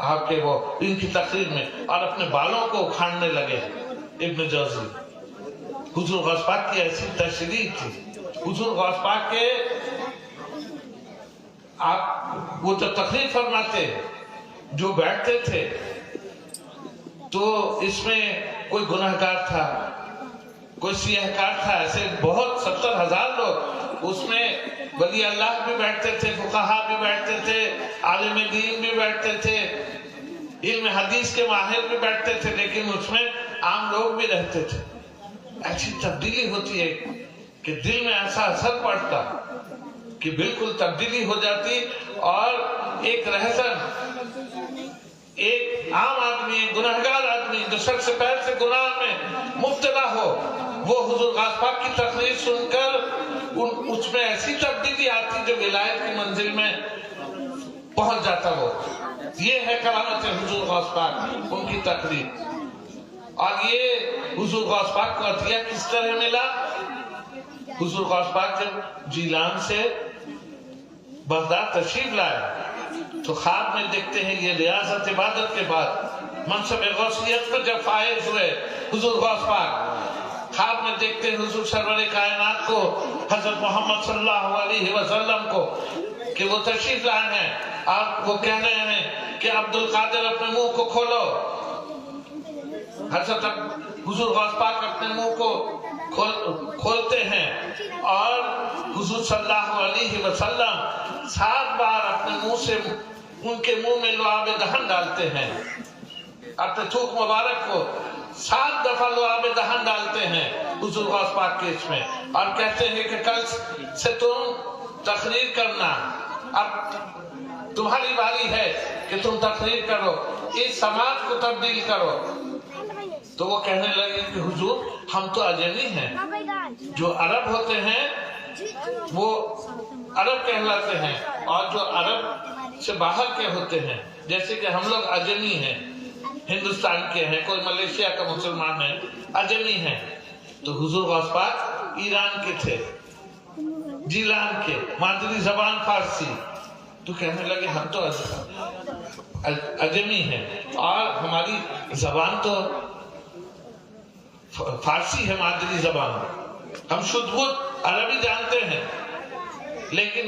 आपके वो इनकी तकरीर में, और अपने बालों को उखाड़ने लगे इब्न जौजी। हुजूर गौस पाक की ऐसी तशरीह थी। हुजूर गौस पाक के आप वो जब तकरीर फरमाते, जो बैठते थे, तो इसमें कोई गुनहगार था, कोई सियाहकार था, ऐसे बहुत 70,000 लोग, उसमें वली अल्लाह भी बैठते थे, फुकाहा भी बैठते थे, आलिम दीन भी बैठते थे, इल्म हदीस के माहिर भी बैठते थे, लेकिन उसमें आम लोग भी रहते थे। ऐसी तब्दीली होती है कि दिल में ऐसा असर पड़ता कि बिल्कुल तब्दीली हो जाती, और एक रहसन, एक आम आदमी, गुनहगार आदमी जो सर से पैर से गुनाह में मुब्तला हो, वो हुजूर गौस पाक की तकरीर सुनकर उसमें ऐसी तब्दीली आती जो विलायत की मंजिल में पहुंच जाता हो। ये है करामत हुजूर गौस पाक, उनकी तकरीर। और ये हुजूर गौस पाक को अतिया किस तरह मिला? हुजूर गौस पाक जब जीलान से बगदाद तशरीफ लाए तो ख्वाब में देखते हैं ये रियासत इबादत के बाद मनसब गौसियत पर जब फायज हुए हुजूर गौस पाक, ख्वाब में देखते हैं हुजूर सरवर कायनात को, हजरत मोहम्मद सल्लल्लाहु अलैहि वसल्लम को, कि वो तशरीफ लाए हैं और वो कह रहे हैं कि अब्दुल कादिर अपने मुंह को खोलो। हजरत हुजूर गौस पाक अपने मुंह को खोलते हैं और हुजूर सल्लल्लाहु अलैहि वसल्लम 7 बार अपने मुंह से उनके मुंह में लुआब दहन डालते हैं। अपने थूक मुबारक को 7 दफा लुआब दहन डालते हैं हुजूर गौस पाक के इसमें, और कहते हैं कि कल से तुम तकरीर करना, अब तुम्हारी बारी है कि तुम तकरीर करो, इस समाज को तब्दील करो। तो वो कहने लगे कि हुजूर हम तो अजमी हैं, जो अरब होते हैं वो अरब कहलाते हैं, और जो अरब से बाहर के होते हैं, जैसे कि हम लोग अजमी हैं, हिंदुस्तान के हैं, कोई मलेशिया का मुसलमान है, अजमी हैं। तो हुजूर गौस पाक ईरान के थे, जीलान के, मादरी जबान फारसी। तो कहने लगे हम तो अजमी हैं और हमारी जबान तो फारसी है, मादरी जबान, हम शुद्ध अरबी जानते हैं, लेकिन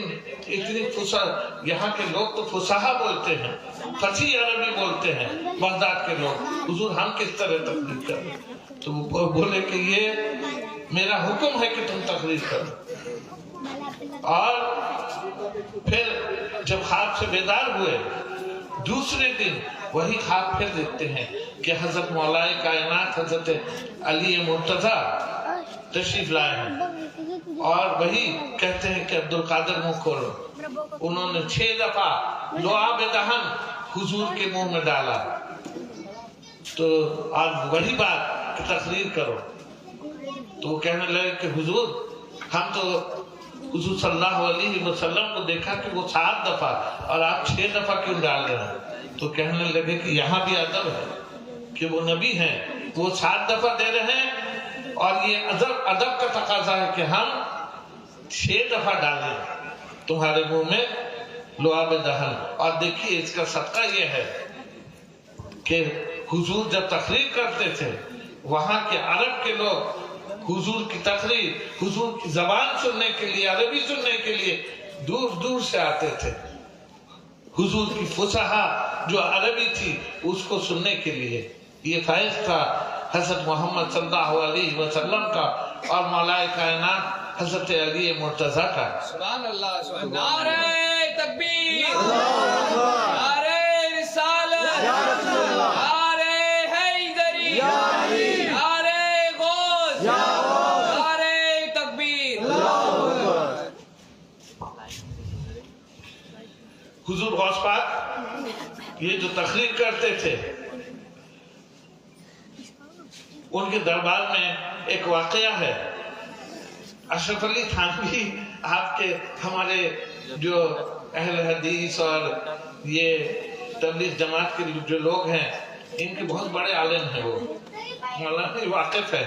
इतनी फुसा, यहाँ के लोग तो फुसाहा बोलते हैं, फसी अरबी बोलते हैं बगदाद के लोग, हुजूर हम किस तरह तकरीर करें? तो वो बोले कि ये मेरा हुक्म है कि तुम तकरीर करो। और फिर जब ख्वाब से बेदार हुए, दूसरे दिन वही ख्वाब फिर देखते हैं कि हजरत मौलाए कायनात हजरत अली मुर्तजा तशरीफ लाए हैं, और वही कहते हैं कि अब्दुल कादिर मुंह खोलो। उन्होंने 6 दफा लुआब दहन हुजूर के मुंह में डाला। तो आज वही बात कि तकरीर करो। तो वो कहने लगे कि हुजूर हम तो हुजूर सल्लल्लाहु अलैहि वसल्लम को देखा कि वो 7 दफा और आप 6 दफा क्यों डाल रहे हैं? तो कहने लगे कि यहाँ भी अदब है कि वो नबी हैं, वो 7 दफा दे रहे हैं, और ये अदब का तकाजा है कि हम 6 दफा डालें तुम्हारे मुंह में लुआब दहन। और देखिए इसका सदका ये है कि हुजूर जब तकरीर करते थे, वहां के अरब के लोग हुजूर की तकरीर, हुजूर की जबान सुनने के लिए, अरबी सुनने के लिए दूर दूर से आते थे। हुजूर की फुसहा जो अरबी थी उसको सुनने के लिए। ये फैज़ था हजरत मोहम्मद सल्लल्लाहु अलैहि वसल्लम का और मौलाए कायनात हजरत अली मुर्तजा का। सुभान अल्लाह, सुभान अल्लाह। नारे तकबीर, नारे रिसालत, नारे हैदरी, नारे गौस, नारे तकबीर। हुजूर गौस पाक ये जो तकरीर करते थे, उनके दरबार में एक वाकया है। अशरफ अली थानवी आपके हमारे जो अहले हदीस और ये तबलीग जमात के जो लोग हैं, इनके बहुत बड़े आलिम हैं, वो मौलाना वाकिफ है।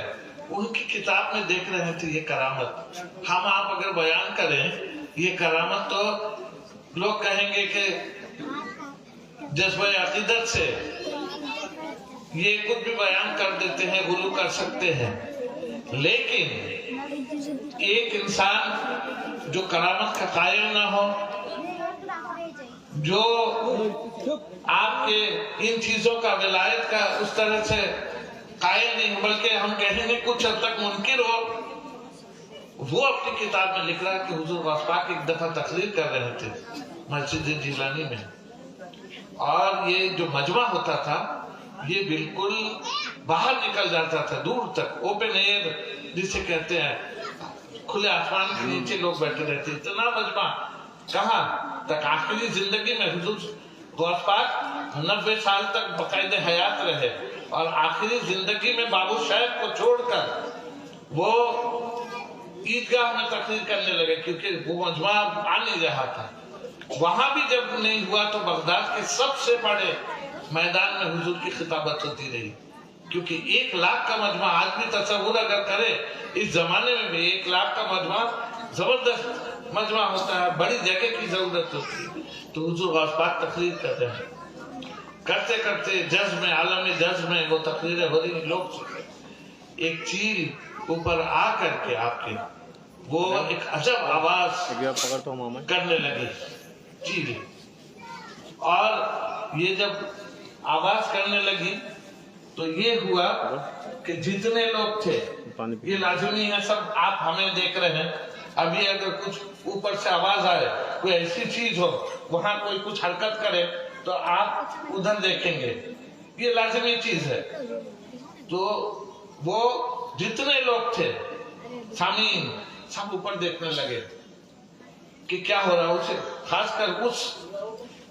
उनकी किताब में देख रहे थे ये करामत। हम आप अगर बयान करें ये करामत तो लोग कहेंगे कि जज्बे अकीदत से ये कुछ भी बयान कर देते हैं, गुलू कर सकते हैं। लेकिन एक इंसान जो करामत का कायल ना हो, जो आपके इन चीजों का विलायत का उस तरह से कायल नहीं, बल्कि हम कहेंगे कुछ हद तक मुनकिर हो, वो अपनी किताब में लिख रहा है कि हुजूर गौस पाक एक दफा तकरीर कर रहे थे मस्जिद जिलानी में, और ये जो मजमा होता था ये बिल्कुल बाहर निकल जाता था, दूर तक, ओपन एयर जिसे कहते हैं, खुले आसमान के नीचे लोग बैठे रहते। इतना मजमा कहाँ तक, आखिरी जिंदगी में हुजूर गौस पाक 90 साल तक बकायदे हयात रहे और आखिरी जिंदगी में बाबू शैख को छोड़कर वो ईदगाह में तकरीर करने लगे, क्योंकि वो मजमा आ नहीं रहा था। वहां भी जब नहीं हुआ तो बगदाद के सबसे बड़े मैदान में हुजूर की खिताबत होती रही, क्योंकि 1 लाख का मजमा, आज भी तसव्वुर अगर करे इस जमाने में भी 1 लाख का मजमा जबरदस्त मजमा होता है, बड़ी जगह की जरूरत होती है। तो हुजूर गौस पाक तकरीर करते हैं, करते करते जज्ब में, आलम जज्ब में वो तकरीरें हो रही, लोग सुन रहे। एक चील ऊपर आ करके आपके वो एक अजब आवाज करने लगी चील, और ये जब आवाज करने लगी तो ये हुआ कि जितने लोग थे, ये लाजमी है सब आप हमें देख रहे हैं, अभी अगर कुछ ऊपर से आवाज आए, कोई ऐसी चीज हो, वहां कोई कुछ हरकत करे तो आप उधर देखेंगे, ये लाजमी चीज है। तो वो जितने लोग थे सामीन सब ऊपर देखने लगे कि क्या हो रहा है, उसे खासकर उस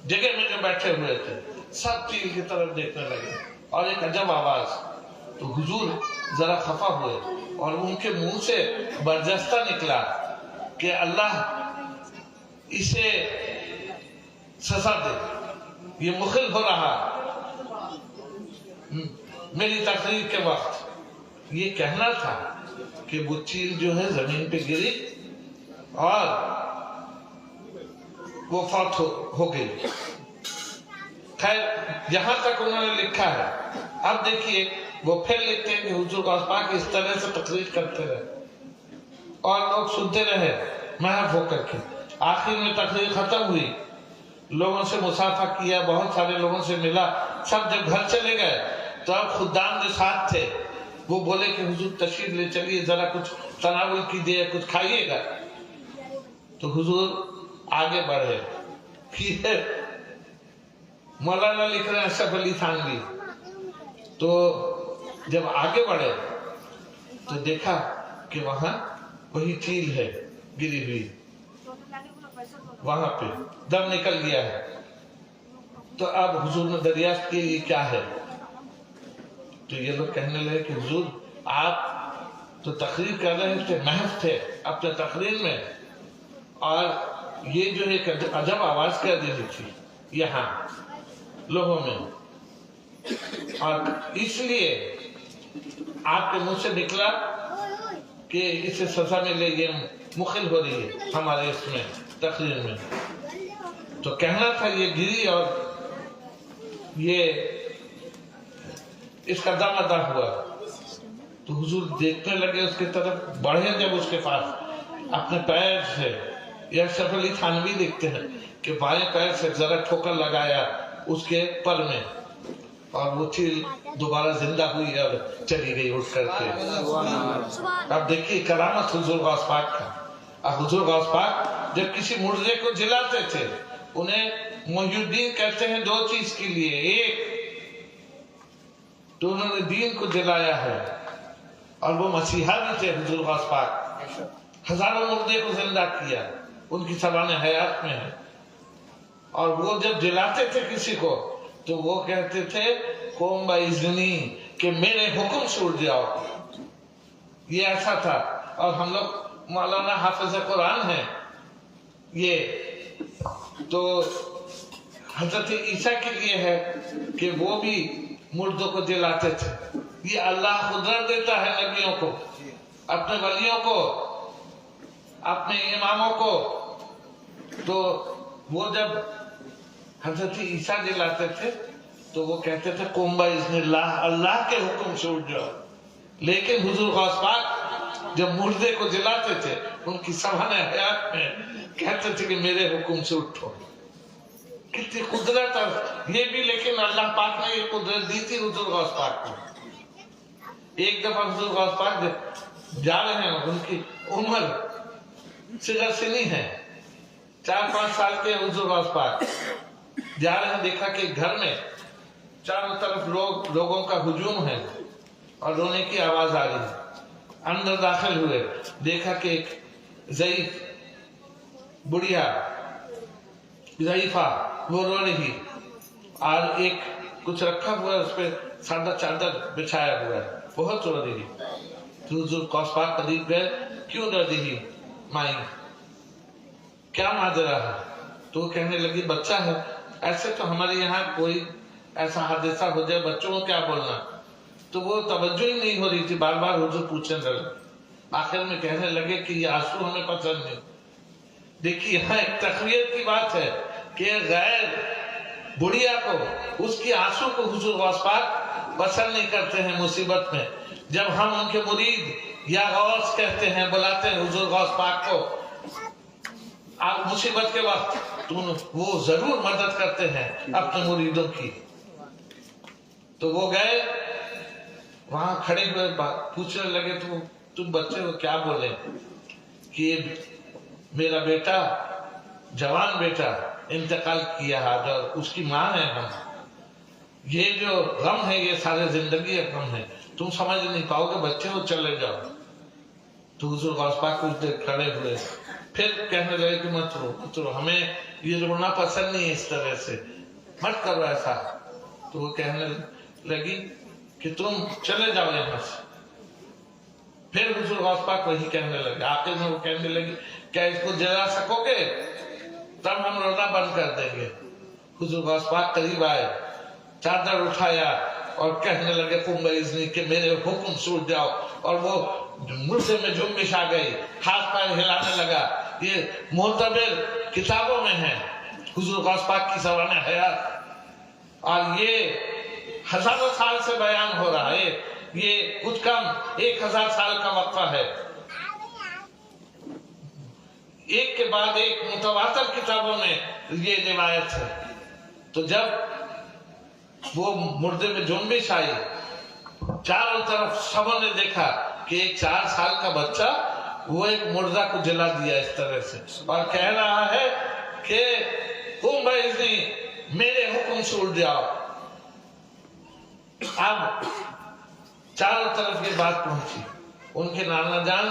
जगह में जो बैठे हुए थे सब चील की तरफ देखने लगे और एक अजब आवाज। तो हुजूर जरा खफा हुए और उनके मुंह से बरजस्ता निकला कि अल्लाह इसे सजा दे, ये मुखिल हो रहा मेरी तकरीर के वक्त। ये कहना था कि वो चील जो है जमीन पे गिरी और वो फौत हो गई। खैर यहां तक उन्होंने लिखा है। अब देखिए वो फिर लिखते हैं कि हुजूर गौस पाक इस तरह से तकरीर करते रहे और लोग सुनते रहे महफ होकर के। आखिर में तकरीर खत्म हुई, लोगों से मुसाफा किया, बहुत सारे लोगों से मिला, सब जब घर चले गए तो अब खुद्दाम जो साथ थे वो बोले कि हुजूर तशरीफ ले चलिए, जरा कुछ तनावुल कीजिए, कुछ खाइएगा। तो हुजूर आगे बढ़े, फिर मौलाना लिख रहे हैं अशरफ अली थानवी। तो जब आगे बढ़े तो देखा कि वहां वही चील है गिरी हुई, वहां पे दम निकल गया है। तो अब हुजूर ने दरियाफ्त की ये क्या है। तो ये लोग कहने लगे कि हुजूर आप तो तकरीर कर रहे थे, महफ थे अपने तकरीर में, और ये जो एक अजब आवाज कर रही थी यहाँ लोगों में, और इसलिए आपके मुंह से निकला कि इसे सजा मिले, ये मुखिल हो रही है हमारे इसमें तकरीर में। तो कहना था ये गिरी और ये इसका दम अदा हुआ। तो हुजूर देखने लगे उसकी तरफ, बढ़े जब उसके पास अपने पैर से, यह अशरफ अली थानवी लिखते हैं कि बाएं पैर से जरा ठोकर लगाया उसके पर में, और वो चील दोबारा जिंदा हुई और चली गई उठ करके। अब देखिए करामत हुजूर गौस पाक का। अब हुजूर गौस पाक जब किसी मुर्दे को जिलाते थे, उन्हें मोहिउद्दीन कहते हैं 2 चीज के लिए। एक तो उन्होंने दीन को जलाया है, और वो मसीहा भी थे हुजूर गौस पाक, हजारों मुर्दे को जिंदा किया, उनकी सबाने हयात में है। और वो जब जलाते थे किसी को तो वो कहते थे कोम बाइज़नी, कि मेरे हुक्म से उठ जाओ, ये ऐसा था। और हम लोग मौलाना हाफिज कुरान हैं, ये तो हजरत ईसा के लिए है कि वो भी मुर्दों को जलाते थे। ये अल्लाह कुदरत देता है नबियों को, अपने वलियों को, अपने इमामों को। तो वो जब हजरत ईसा जलाते थे तो वो कहते थे कुम्बा इज़्निल्लाह, अल्लाह के हुक्म से उठ जाओ। लेकिन हुजूर गौस पाक जब मुर्दे को जलाते थे, उनकी सभाने हयात में कहते थे कि मेरे हुक्म से उठो। कितनी कुदरत है ये भी, लेकिन अल्लाह पाक ने ये कुदरत दी थी हुजूर गौस पाक को। एक दफा हुजूर गौस पाक जा रहे हैं, उनकी उम्र सिगर सिनी है, 4-5 साल के हुजूर गौस पाक जा रहे हैं, देखा कि घर में चारों तरफ लोगों का हुजूम है और रोने की आवाज आ रही है। अंदर दाखिल हुए, देखा कि एक ज़ईफ बुढ़िया ज़ईफा वो रो रही, और एक कुछ रखा हुआ है, उस पे सादा चादर बिछाया हुआ है, बहुत रो रही। तो हुजूर गौस पाक करीब गए, क्यों रो रही माई, क्या माजरा है? तो वो कहने लगी बच्चा है। ऐसे तो हमारे यहाँ कोई ऐसा हादसा हो जाए बच्चों को क्या बोलना। तो वो तवज्जो ही नहीं हो रही थी, बार बार हुजूर पूछने लगे। आखिर में कहने लगे कि ये आंसू हमें पसंद नहीं। देखिए यहाँ एक तखवीर की बात है कि गैर बुढ़िया को, उसकी आंसू को हुजूर गौस पाक पसंद नहीं करते हैं मुसीबत में। जब हम उनके मुरीद या गौस कहते हैं, बुलाते हैं हुजूर गौस पाक को, आप मुसीबत के वक्त तो वो जरूर मदद करते हैं अपने मुरीदों की। तो वो गए, वहां खड़े हुए पूछने लगे, तो तुम बच्चे को क्या बोले कि मेरा बेटा, जवान बेटा इंतकाल किया है और उसकी माँ है हम, ये जो गम है ये सारे जिंदगी का गम है, तुम समझ नहीं पाओगे, बच्चे को चले जाओ। तो हुजूर गौस पाक कुछ देर खड़े हुए, फिर कहने लगे कि मत रो, हमें ये रोना पसंद नहीं है, इस तरह से मत करो ऐसा। तो वो कहने लगी कि तुम चले जाओ यहाँ से। फिर हुजूर गौस पाक वही कहने लगे। आखिर में वो कहने लगी, क्या इसको जला सकोगे? तब हम रोना बंद कर देंगे। हुजूर गौस पाक करीब आए, चादर उठाया और कहने लगे कुंबईज़नी कि मेरे हुक्म छूट जाओ। और वो मुर्दे में जुम्बिश आ गई, हाथ पैर हिलाने लगा। ये मोतबर किताबों में है हुजूर गौस पाक की सवाने हयात, और ये हजारों साल से बयान हो रहा है। ये कुछ कम 1000 साल का वक्फा है, एक के बाद एक मुतवातर किताबों में ये रिवायत है। तो जब वो मुर्दे में जुम्बिश आई, चारों तरफ सबों ने देखा कि एक 4 साल का बच्चा वो एक मुर्दा को जला दिया इस तरह से, और कह रहा है कि कुंबईज़नी मेरे हुक्म छूट जाओ। अब चारों तरफ ये बात पहुंची, उनके नाना जान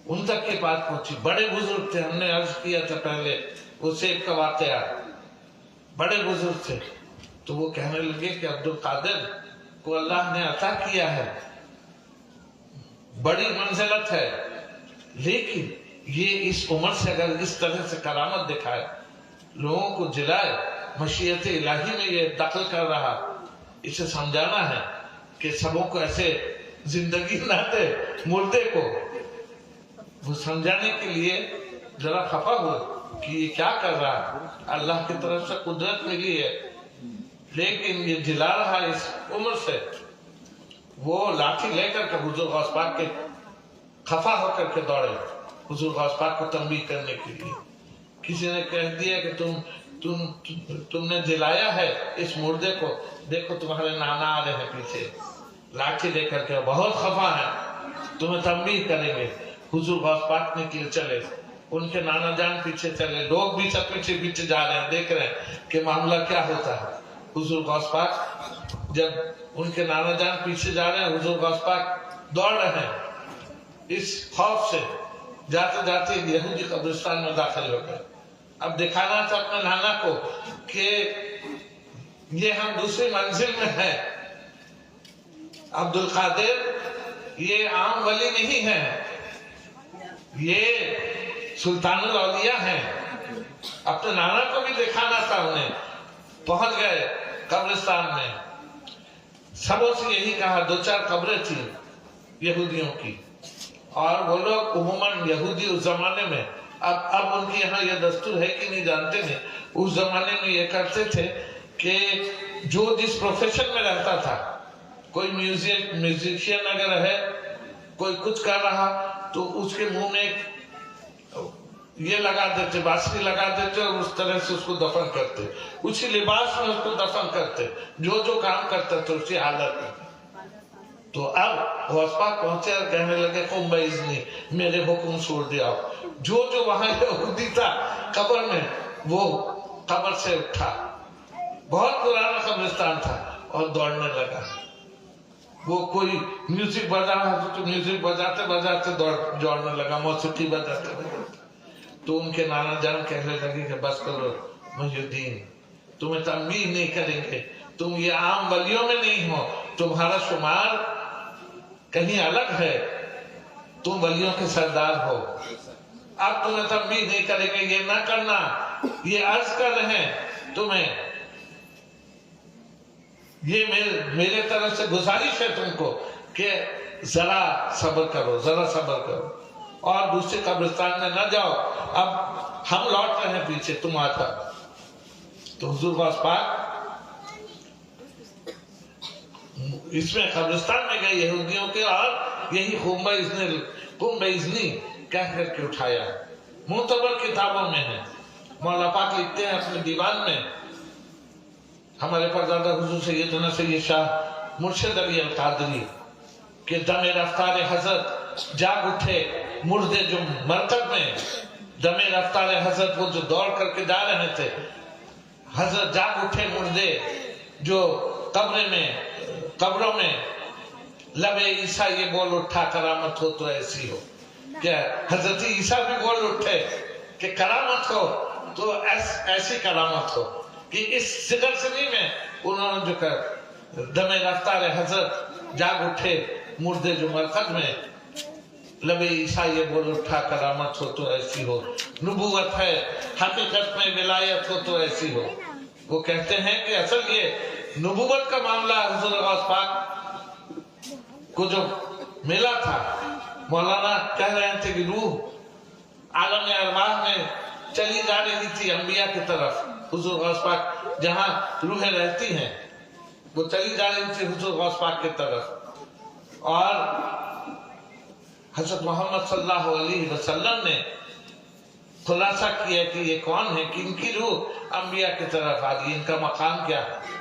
उन तक ये बात पहुंची। बड़े बुजुर्ग थे, हमने अर्ज किया था पहले वो सेब का वाकया, बड़े बुजुर्ग थे। तो वो कहने लगे कि अब्दुल कादिर को अल्लाह ने अता किया है, बड़ी मंजिलत है, लेकिन ये इस उम्र से अगर इस तरह से करामत दिखाए, लोगों को जिलाए, मशीयत इलाही में ये दखल कर रहा, इसे समझाना है कि सबों को ऐसे जिंदगी ना दे मुर्दे को। वो समझाने के लिए जरा खफा हुआ कि ये क्या कर रहा है, अल्लाह की तरफ से कुदरत मिली है, लेकिन ये जिला रहा इस उम्र से। वो लाठी लेकर के हुजूर गौस पाक के खफा होकर के दौड़े हुजूर गौस पाक को तंबीह करने के लिए। किसी ने कह दिया कि तुमने जिलाया है इस मुर्दे को, देखो तुम्हारे नाना आ रहे हैं पीछे लाठी लेकर के, बहुत खफा है, तुम्हें तंबीह करेंगे। हुजूर गौस पाक ने के चले, उनके नाना जान पीछे चले, लोग भी सब पीछे पीछे जा रहे हैं, देख रहे हैं कि मामला क्या होता है। हुजूर गौस पाक जब उनके नाना जान पीछे जा रहे हैं, हुजूर गौस पाक दौड़ रहे हैं इस खौफ से। जाते जाते यहूदी कब्रिस्तान में दाखिल हो गए। अब दिखाना था अपने नाना को कि ये हम दूसरी मंजिल में हैं। अब्दुल कादिर ये आम वली नहीं है, ये सुल्तानुल औलिया हैं। अपने नाना को भी दिखाना था उन्हें। पहुंच गए कब्रिस्तान में, सबों से यही कहा, 2-4 कब्रें थी यहूदियों की, और वो लोग उम्मन यहूदी उस जमाने में, अब उनके यहाँ ये दस्तूर है कि नहीं जानते नहीं, उस जमाने में ये करते थे कि जो जिस प्रोफेशन में रहता था, कोई म्यूजिशियन अगर है, कोई कुछ कर रहा, तो उसके मुंह में ये लगा देते, बांसुरी लगा देते और उस तरह से उसको दफन करते, उसी लिबास में उसको दफन करते, जो जो काम करते थे उसी हालत में। तो अब गौस पाक पहुंचे और कहने लगे कुंबईज़नी मेरे हुक्म छोड़ दिया। जो जो वहां यहूदी था कब्र में, वो कब्र से उठा, बहुत पुराना कब्रिस्तान था, और दौड़ने लगा। वो कोई म्यूजिक बजा रहा था तो म्यूजिक बजाते बजाते दौड़ने लगा, मौसीकी बजाते बजाते। तो उनके नाना जान कहने लगे कि बस करो मुहिउद्दीन, तुम्हें तंबीह नहीं करेंगे, तुम ये आम वलियों में नहीं हो, तुम्हारा शुमार कहीं अलग है, तुम वलियों के सरदार हो। अब तुम्हें तंबीह नहीं करेंगे, ये ना करना, ये अर्ज कर रहे हैं तुम्हें, ये मेरे तरफ से गुजारिश है तुमको कि जरा सब्र करो, जरा सब्र करो और दूसरे कब्रिस्तान में न जाओ। अब हम लौट रहे हैं पीछे, तुम आता। तो हुजूर गौस पाक इसमें कब्रिस्तान में गए यहूदियों के, और यही कुंभ इज़नी कह करके उठाया। मुतबर किताबों में है, मौला पाक लिखते हैं अपने दीवान में, हमारे परदादा हुजूर सैयदना सैयद शाह मुर्शिद अली अल कादरी के दमे रफ्तार हजरत जाग उठे मुर्दे जो मरकब में, दमे रफ्तार हजरत वो जो दौड़ करके जा रहे थे, हजरत जाग उठे मुर्दे जो कब्रों में लबे ईसा ये बोल उठा करामत हो तो ऐसी हो। क्या हजरत ईसा भी बोल उठे कि करामत हो तो ऐसी करामत हो कि इस सिगर सनी में उन्होंने जो कर दमे रफ्तार हजरत जाग उठे मुर्दे जो मरकज में, लबे ईसा ये बोल उठा करामत हो तो ऐसी हो, नबूवत है हकीकत में विलायत हो तो ऐसी हो। वो कहते हैं कि असल ये नबूवत का मामला हुजूर गौस पाक को जो मिला था, मौलाना कह रहे थे कि रूह आलम अरवाह में चली जा रही थी अंबिया की तरफ। हुजूर गौस पाक जहाँ रूहें रहती हैं वो चली जा रही थी हुजूर गौस पाक की तरफ, और हज़रत मोहम्मद सल्लल्लाहु अलैहि वसल्लम ने खुलासा किया कि ये कौन है, कि इनकी रूह अंबिया की तरफ आ गई, इनका मकाम क्या है।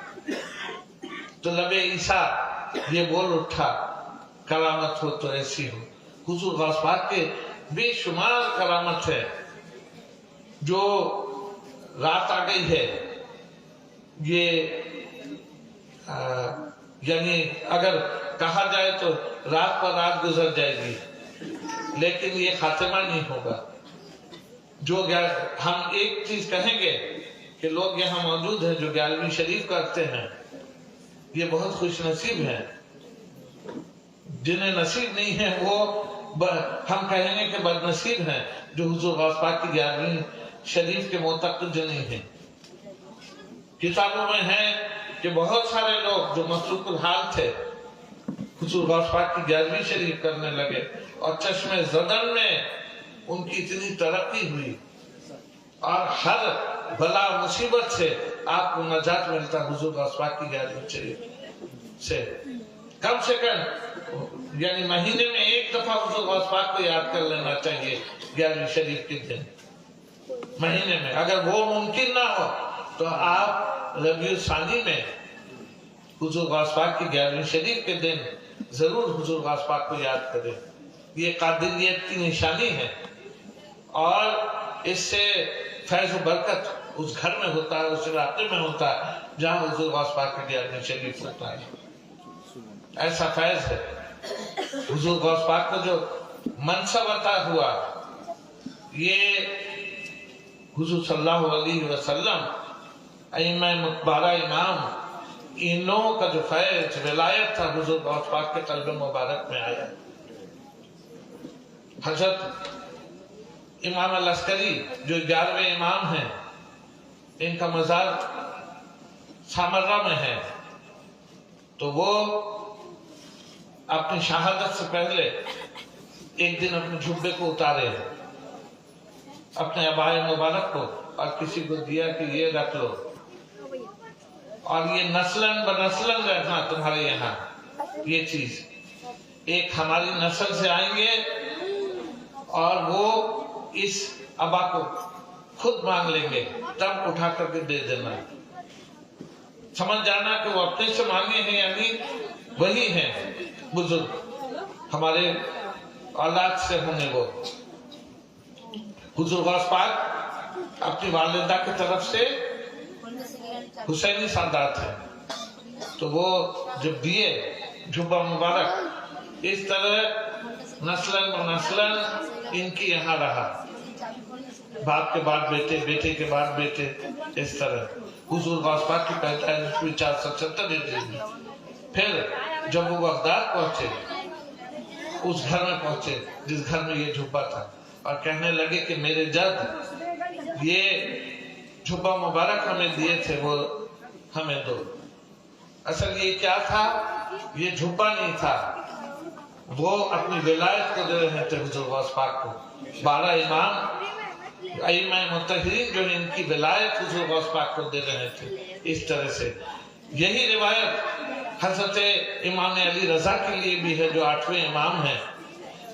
तो लबे ईसा ये बोल उठा करामत हो तो ऐसी हो। हुजूर गौस पाक के बेशुमार करामत है। जो रात आ गई है, ये यानी अगर कहा जाए तो रात पर रात गुजर जाएगी, लेकिन ये खातिमा नहीं होगा। जो हम एक चीज कहेंगे कि लोग यहाँ मौजूद हैं जो 11वीं शरीफ करते हैं, ये बहुत खुश नसीब हैं। जिन्हें नसीब नहीं है वो हम कहेंगे कि बदनसीब हैं जो हुजूर गौस पाक की 11वीं शरीफ के मोतक़िद नहीं है। किताबों में है कि बहुत सारे लोग जो मसरूकुल हाल थे हुजूर गौस पाक की 11वीं शरीफ करने लगे, और चश्मे ज़दन में उनकी इतनी तरक्की हुई, और हर बला मुसीबत से आपको नजात मिलता हुजूर गौस पाक की 11वीं शरीफ से। कम से कम यानी महीने में एक दफा हुजूर गौस पाक को याद कर लेना चाहिए 11वीं शरीफ के दिन, महीने में। अगर वो मुमकिन ना हो तो आप रबीउल सानी में हुजूर गौस पाक की 11वीं शरीफ के दिन जरूर हुजूर गौस पाक को याद करें। ये कादिरियत की निशानी है, और इससे फैज़ व बरकत उस घर में होता है, उस इलाके में होता है जहाँ हुजूर गौस पाक की 11वीं शरीफ होता है। ऐसा फैज़ है। हुजूर गौस पाक को जो मनसब अता हुआ, ये हुजूर सल्लल्लाहु अलैहि वसल्लम अइम्मा मुतबारा इमाम, इन लोगों का जो फैज़ विलायत था हुजूर गौस पाक के क़ल्ब मुबारक में आया। हज़रत इमाम लश्करी जो 11वें इमाम हैं, इनका मज़ार सामर्रा में है। तो वो अपनी शहादत से पहले एक दिन अपने जुब्बे को उतारे, अपने अबाए मुबारक को, और किसी को दिया कि ये रख लो, और ये नस्लन बनस्लन रहना तुम्हारे यहाँ। ये चीज एक हमारी नस्ल से आएंगे और वो इस अबा को खुद मांग लेंगे, तब उठा करके दे देना। समझ जाना कि वो अपने से मांगे हैं, यानी वही हैं बुजुर्ग, हमारे औलाद से होंगे वो। हुजूर गौस पाक अपनी वालिदा की तरफ से हुसैनी सादात है, तो वो जब दिए जुब्बा मुबारक, इस तरह नस्लन नस्लन इनकी यहाँ रहा, बाप के बाद बेटे, बेटे के बाद बेटे, इस तरह हुजूर गौस पाक की पैदाइश हुई 470 हिजरी में। फिर जब वो बगदाद पहुंचे, उस घर में पहुंचे जिस घर में ये झुब्बा था, और कहने लगे कि मेरे जद ये झुब्बा मुबारक हमें दिए थे, वो हमें दो। असल ये क्या था? ये झुब्बा नहीं था, वो अपनी विलायत को दे रहे थे हुजूर गौस पाक को। 12 इमाम अइम्मा मुत्तहिरीन जो है, इनकी विलायत हुजूर गौस पाक को दे रहे थे। इस तरह से यही रिवायत हजरत इमाम अली रजा के लिए भी है, जो 8वें इमाम हैं,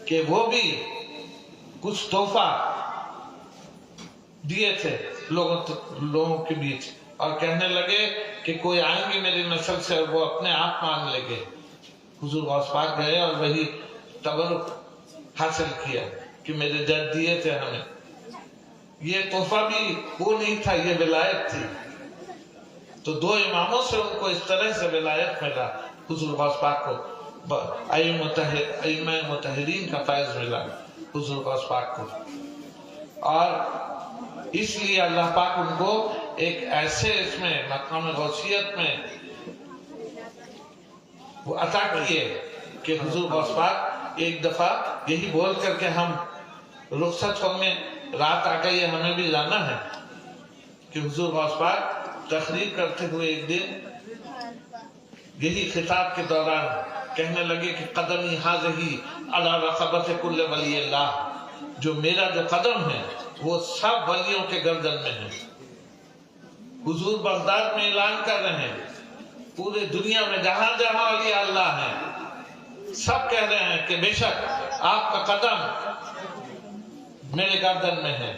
कि वो भी कुछ तोहफा दिए थे लोगों के बीच, और कहने लगे कि कोई आएंगे मेरी नस्ल से और वो अपने आप मांग लेंगे। हुजूर गौस पाक गए और वही तबरुक हासिल किया कि मेरे जद दिए थे हमें। ये तोहफा भी वो नहीं था, ये विलायत थी। तो 2 इमामों से उनको इस तरह से विलायत मिला, हुजूर गौस पाक को अइम्मा मुत्तहिरीन का फैज़ मिला हुजूर गौस पाक को। और इसलिए अल्लाह पाक उनको एक ऐसे इसमें मकाम गौसियत में वो अता किए कि हुजूर गौस पाक एक दफा यही बोल करके हम रुखसत होने, रात आ गई है, हमें भी जाना है, कि हुजूर गौस पाक तकरीर करते हुए एक दिन यही खिताब के दौरान कहने लगे कि कदमी हाज़ही अला रक़बत कुल्ल वली अल्लाह, जो मेरा जो कदम है वो सब वलियों के गर्दन में है। हुजूर बगदाद में ऐलान कर रहे हैं, पूरे दुनिया में जहां जहां वली अल्लाह है सब कह रहे हैं कि बेशक आपका कदम मेरे गर्दन में है।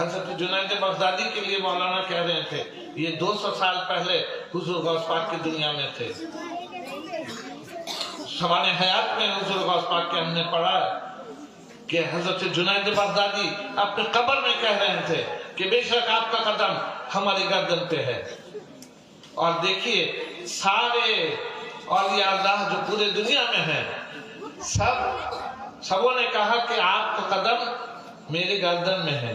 हज़रत जुनैद बगदादी के लिए मौलाना कह रहे थे, ये 200 साल पहले हुजूर गौस पाक की दुनिया में थे। सवाने हयात में हुजूर गौस पाक के हमने पढ़ा कि हज़रत जुनैद बगदादी अपने कब्र में कह रहे थे कि बेशक आपका कदम हमारी गर्दन पे है। और देखिए सारे औलिया अल्लाह जो पूरे दुनिया में हैं, सबों ने कहा कि आपका कदम मेरी गर्दन में है।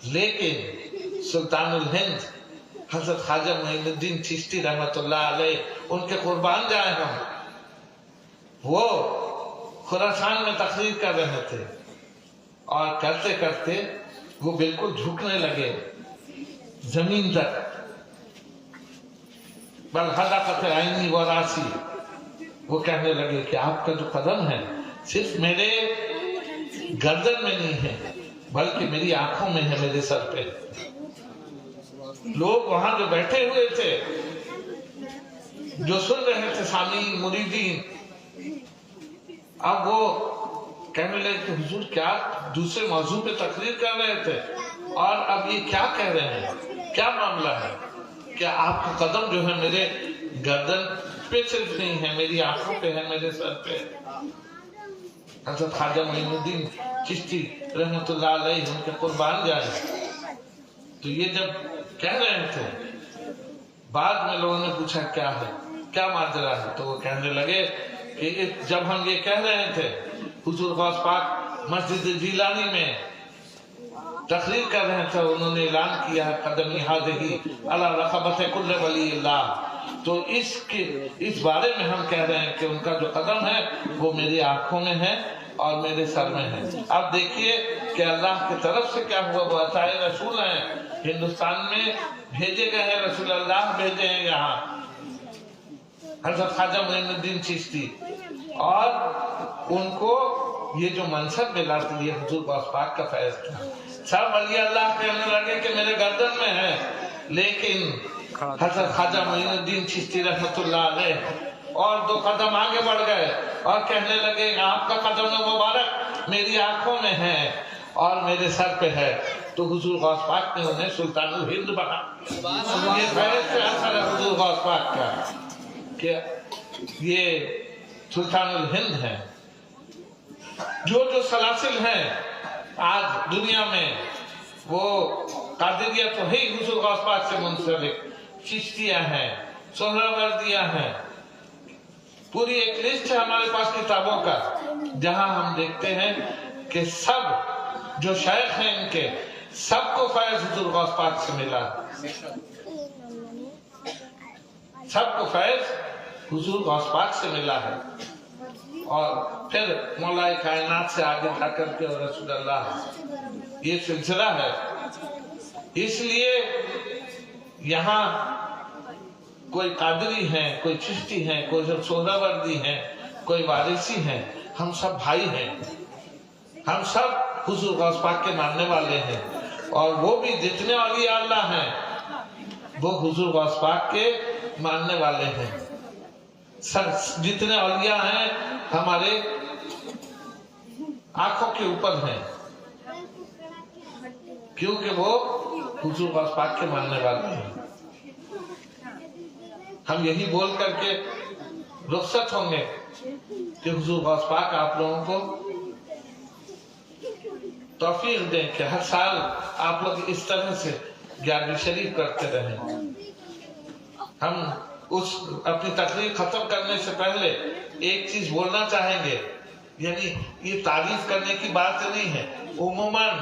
लेकिन सुल्तानुल हिंद हजरत ख्वाजा मोइनुद्दीन चिश्ती रहमतुल्लाह अलैह, उनके कुर्बान जाए हम, वो खुरासान में तकरीर कर रहे थे, और करते करते वो बिल्कुल झुकने लगे जमीन तक। बल हदाकत आईनी व रासी, वो कहने लगे कि आपका जो कदम है सिर्फ मेरे गर्दन में नहीं है, बल्कि मेरी आंखों में है, मेरे सर पे। लोग वहां जो बैठे हुए थे, जो सुन रहे थे, सामीन मुरीदीन, अब वो कहने लगे कि हुजूर क्या दूसरे मौजू पे तकरीर कर रहे थे, और अब ये क्या कह रहे हैं, क्या मामला है? क्या आपका कदम जो है मेरे गर्दन पे सिर्फ नहीं है, मेरी आंखों पे है, मेरे सर पे। हज़रत ख्वाजा मोइनुद्दीन चिश्ती रहमतुल्लाह अलैह, उनके कुर्बान जाए, तो ये जब कह रहे थे, बाद में लोगों ने पूछा क्या है, क्या माजरा है, तो वो कहने लगे कि जब हम ये कह रहे थे, हुजूर गौस पाक मस्जिद जीलानी में तकरीर कर रहे थे, उन्होंने ऐलान किया है कदमी हाज़ही अला रक़बत कुल्ल वली अल्लाह। तो इस बारे में हम कह रहे हैं कि उनका जो कदम है वो मेरी आंखों में है और मेरे सर में है। अब देखिए कि अल्लाह की तरफ से क्या हुआ, वो अताए रसूल हैं, हिंदुस्तान में भेजे गए हैं, रसूल अल्लाह भेजे हैं यहाँ, हज़रत ख्वाजा मोइनुद्दीन चिश्ती, और उनको ये जो मनसब मिला था ये हुजूर गौस पाक का फैज़ था। सब वली अल्लाह कहने लगे कि मेरे गर्दन में है, लेकिन हज़रत ख्वाजा मोइनुद्दीन चिश्ती रहमतुल्लाह अलैह और 2 कदम आगे बढ़ गए और कहने लगे आपका कदम मुबारक मेरी आंखों में है और मेरे सर पे है। तो हुजूर गौस पाक ने उन्हें सुल्तानुल हिंद बना। ये फैज़ से असर है हुजूर गौस पाक का कि ये सुल्तानुल हिंद है। जो सलासिल हैं आज दुनिया में, वो कादिरिया तो है हुजूर गौस पाक से मुंसलिक, चिश्तियां हैं, सोहरावर्दियां हैं, पूरी एक लिस्ट है हमारे पास किताबों का, जहां हम देखते हैं कि सब जो शेख हैं इनके सबको फैज़ हुजूर गौस पाक से मिला। सबको फैज हुजूर गौस पाक से मिला है और फिर मौला कायनात से आगे जाकर के और रसूलुल्लाह, ये सिलसिला है। इसलिए यहाँ कोई कादरी है, कोई चिश्ती है, कोई सोहरावर्दी है, कोई वारिसी है, हम सब भाई हैं, हम सब हुजूर गौस पाक के मानने वाले हैं। और वो भी जितने औलिया अल्लाह हैं वो हुजूर गौस पाक के मानने वाले हैं। सब जितने औलिया हैं हमारे आंखों के ऊपर हैं, क्योंकि वो हुजूर गौस पाक के मानने वाले हैं। हम यही बोल करके रुखसत होंगे कि हुजूर गौस पाक आप लोगों को तौफीक दें कि हर साल आप लोग इस तरह से 11वीं शरीफ करते रहें। हम उस अपनी तकरीर खत्म करने से पहले एक चीज बोलना चाहेंगे, यानी ये तारीफ करने की बात नहीं है। उमूमन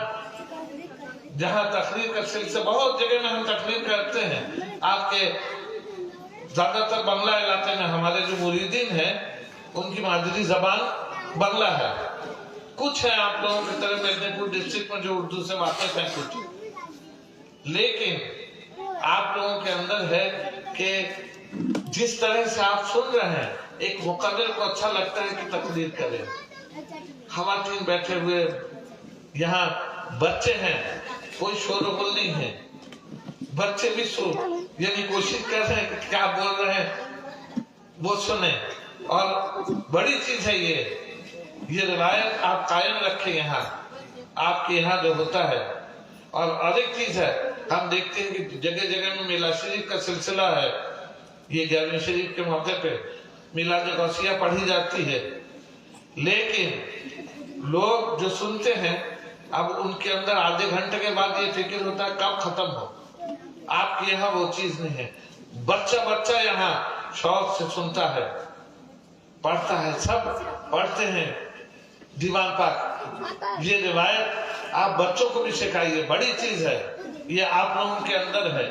जहाँ तकरीर का सिलसिला, बहुत जगह में हम तकरीर करते हैं, आपके ज्यादातर बांग्ला इलाके में हमारे जो मुरीदीन हैं उनकी मादरी जबान बांग्ला है। कुछ है आप लोगों की तरह मेदिनीपुर डिस्ट्रिक्ट में जो उर्दू से वाकिफ है कुछ, लेकिन आप लोगों के अंदर है कि जिस तरह से आप सुन रहे हैं, एक मुकर्रिर को अच्छा लगता है कि तकरीर करें। खवातीन बैठे हुए यहाँ बच्चे हैं, कोई शोरगुल नहीं है, बच्चे भी यानी कोशिश कर रहे हैं कि क्या बोल रहे हैं वो सुने। और बड़ी चीज है ये रिवायत आप कायम रखें यहाँ, आपके यहाँ जो होता है। और एक चीज है, हम देखते हैं कि जगह जगह में मिलाद शरीफ का सिलसिला है। ये 11वीं शरीफ के मौके पे मिलाद गौसिया पढ़ी जाती है, लेकिन लोग जो सुनते हैं अब उनके अंदर आधे घंटे के बाद ये फिक्र होता है कब खत्म हो। आपके यहाँ वो चीज नहीं है, बच्चा बच्चा यहाँ शौक से सुनता है, पढ़ता है, सब पढ़ते हैं दीवान पाक। ये रिवायत आप बच्चों को भी सिखाइए, बड़ी चीज है ये, आप लोगों के अंदर है।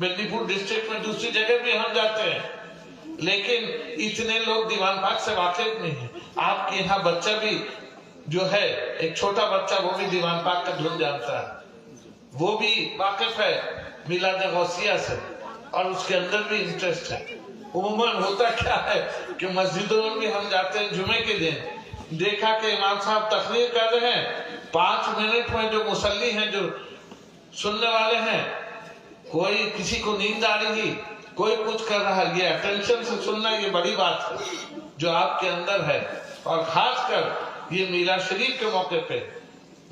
मेदिनीपुर डिस्ट्रिक्ट में दूसरी जगह भी हम जाते हैं, लेकिन इतने लोग दीवान पाक से वाकिफ नहीं है। आपके यहाँ बच्चा भी जो है, एक छोटा बच्चा, वो भी दीवान पाक का धुन जानता है, वो भी वाकिफ है मिलाद गौसिया से, और उसके अंदर भी इंटरेस्ट है। उमूमन होता क्या है कि मस्जिदों में भी हम जाते हैं जुमे के दिन, देखा कि इमाम साहब तकरीर कर रहे हैं, 5 मिनट में जो मुसल्ली हैं, जो सुनने वाले हैं, कोई किसी को नींद आ रही, कोई कुछ कर रहा है, ये अटेंशन से सुनना ये बड़ी बात है जो आपके अंदर है। और खासकर ये मिलाद शरीफ के मौके पे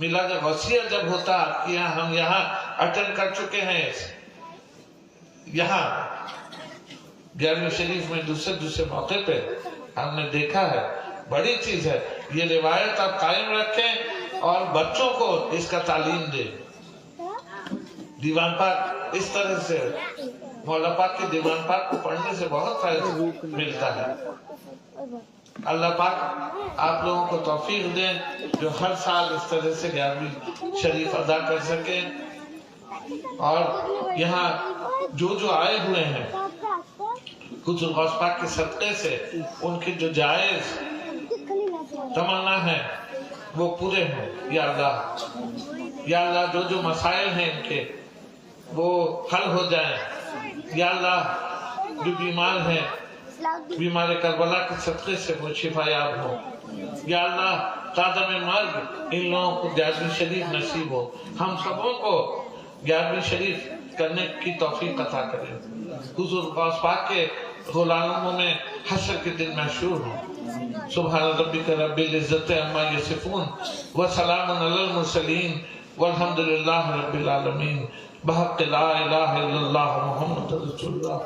मिलाद गौसिया जब होता है आपके यहाँ, हम यहाँ अटेंड कर चुके हैं, यहाँ 11वीं शरीफ में दूसरे मौके पे हमने देखा है, बड़ी चीज है। ये रिवायत आप कायम रखें और बच्चों को इसका तालीम दें। दीवान पाक इस तरह से, मौला पाक के दीवान पाक को पढ़ने से बहुत फायदा मिलता है। अल्लाह पाक आप लोगों को तौफीक दें जो हर साल इस तरह से 11वीं शरीफ अदा कर सके। और यहाँ जो आए हुए हैं हुजूर गौस पाक के सदक़े से, उनकी जो जायज तमन्ना है वो पूरे हों। या अल्लाह जो मसाइल हैं इनके वो हल हो जाएं। या अल्लाह जो बीमार हैं, बीमार करबला के सदक़े से वो शिफायाब हो। या अल्लाह तादम मर्ग इन लोगों को 11वीं शरीफ नसीब हो, हम सबों को 11वीं शरीफ करने की तौफीक अता करें। हुजूर गौस पाक के गुलामों में हश्र के दिन महशूर हो। सुभान रब्बिक रब्बिल इज्जति अम्मा यसिफून व सलामुन अलल मुरसलीन वल्हम्दुलिल्लाहि रब्बिल आलमीन। बहक़ ला इलाहा इल्लल्लाह मुहम्मदुर रसूलुल्लाह।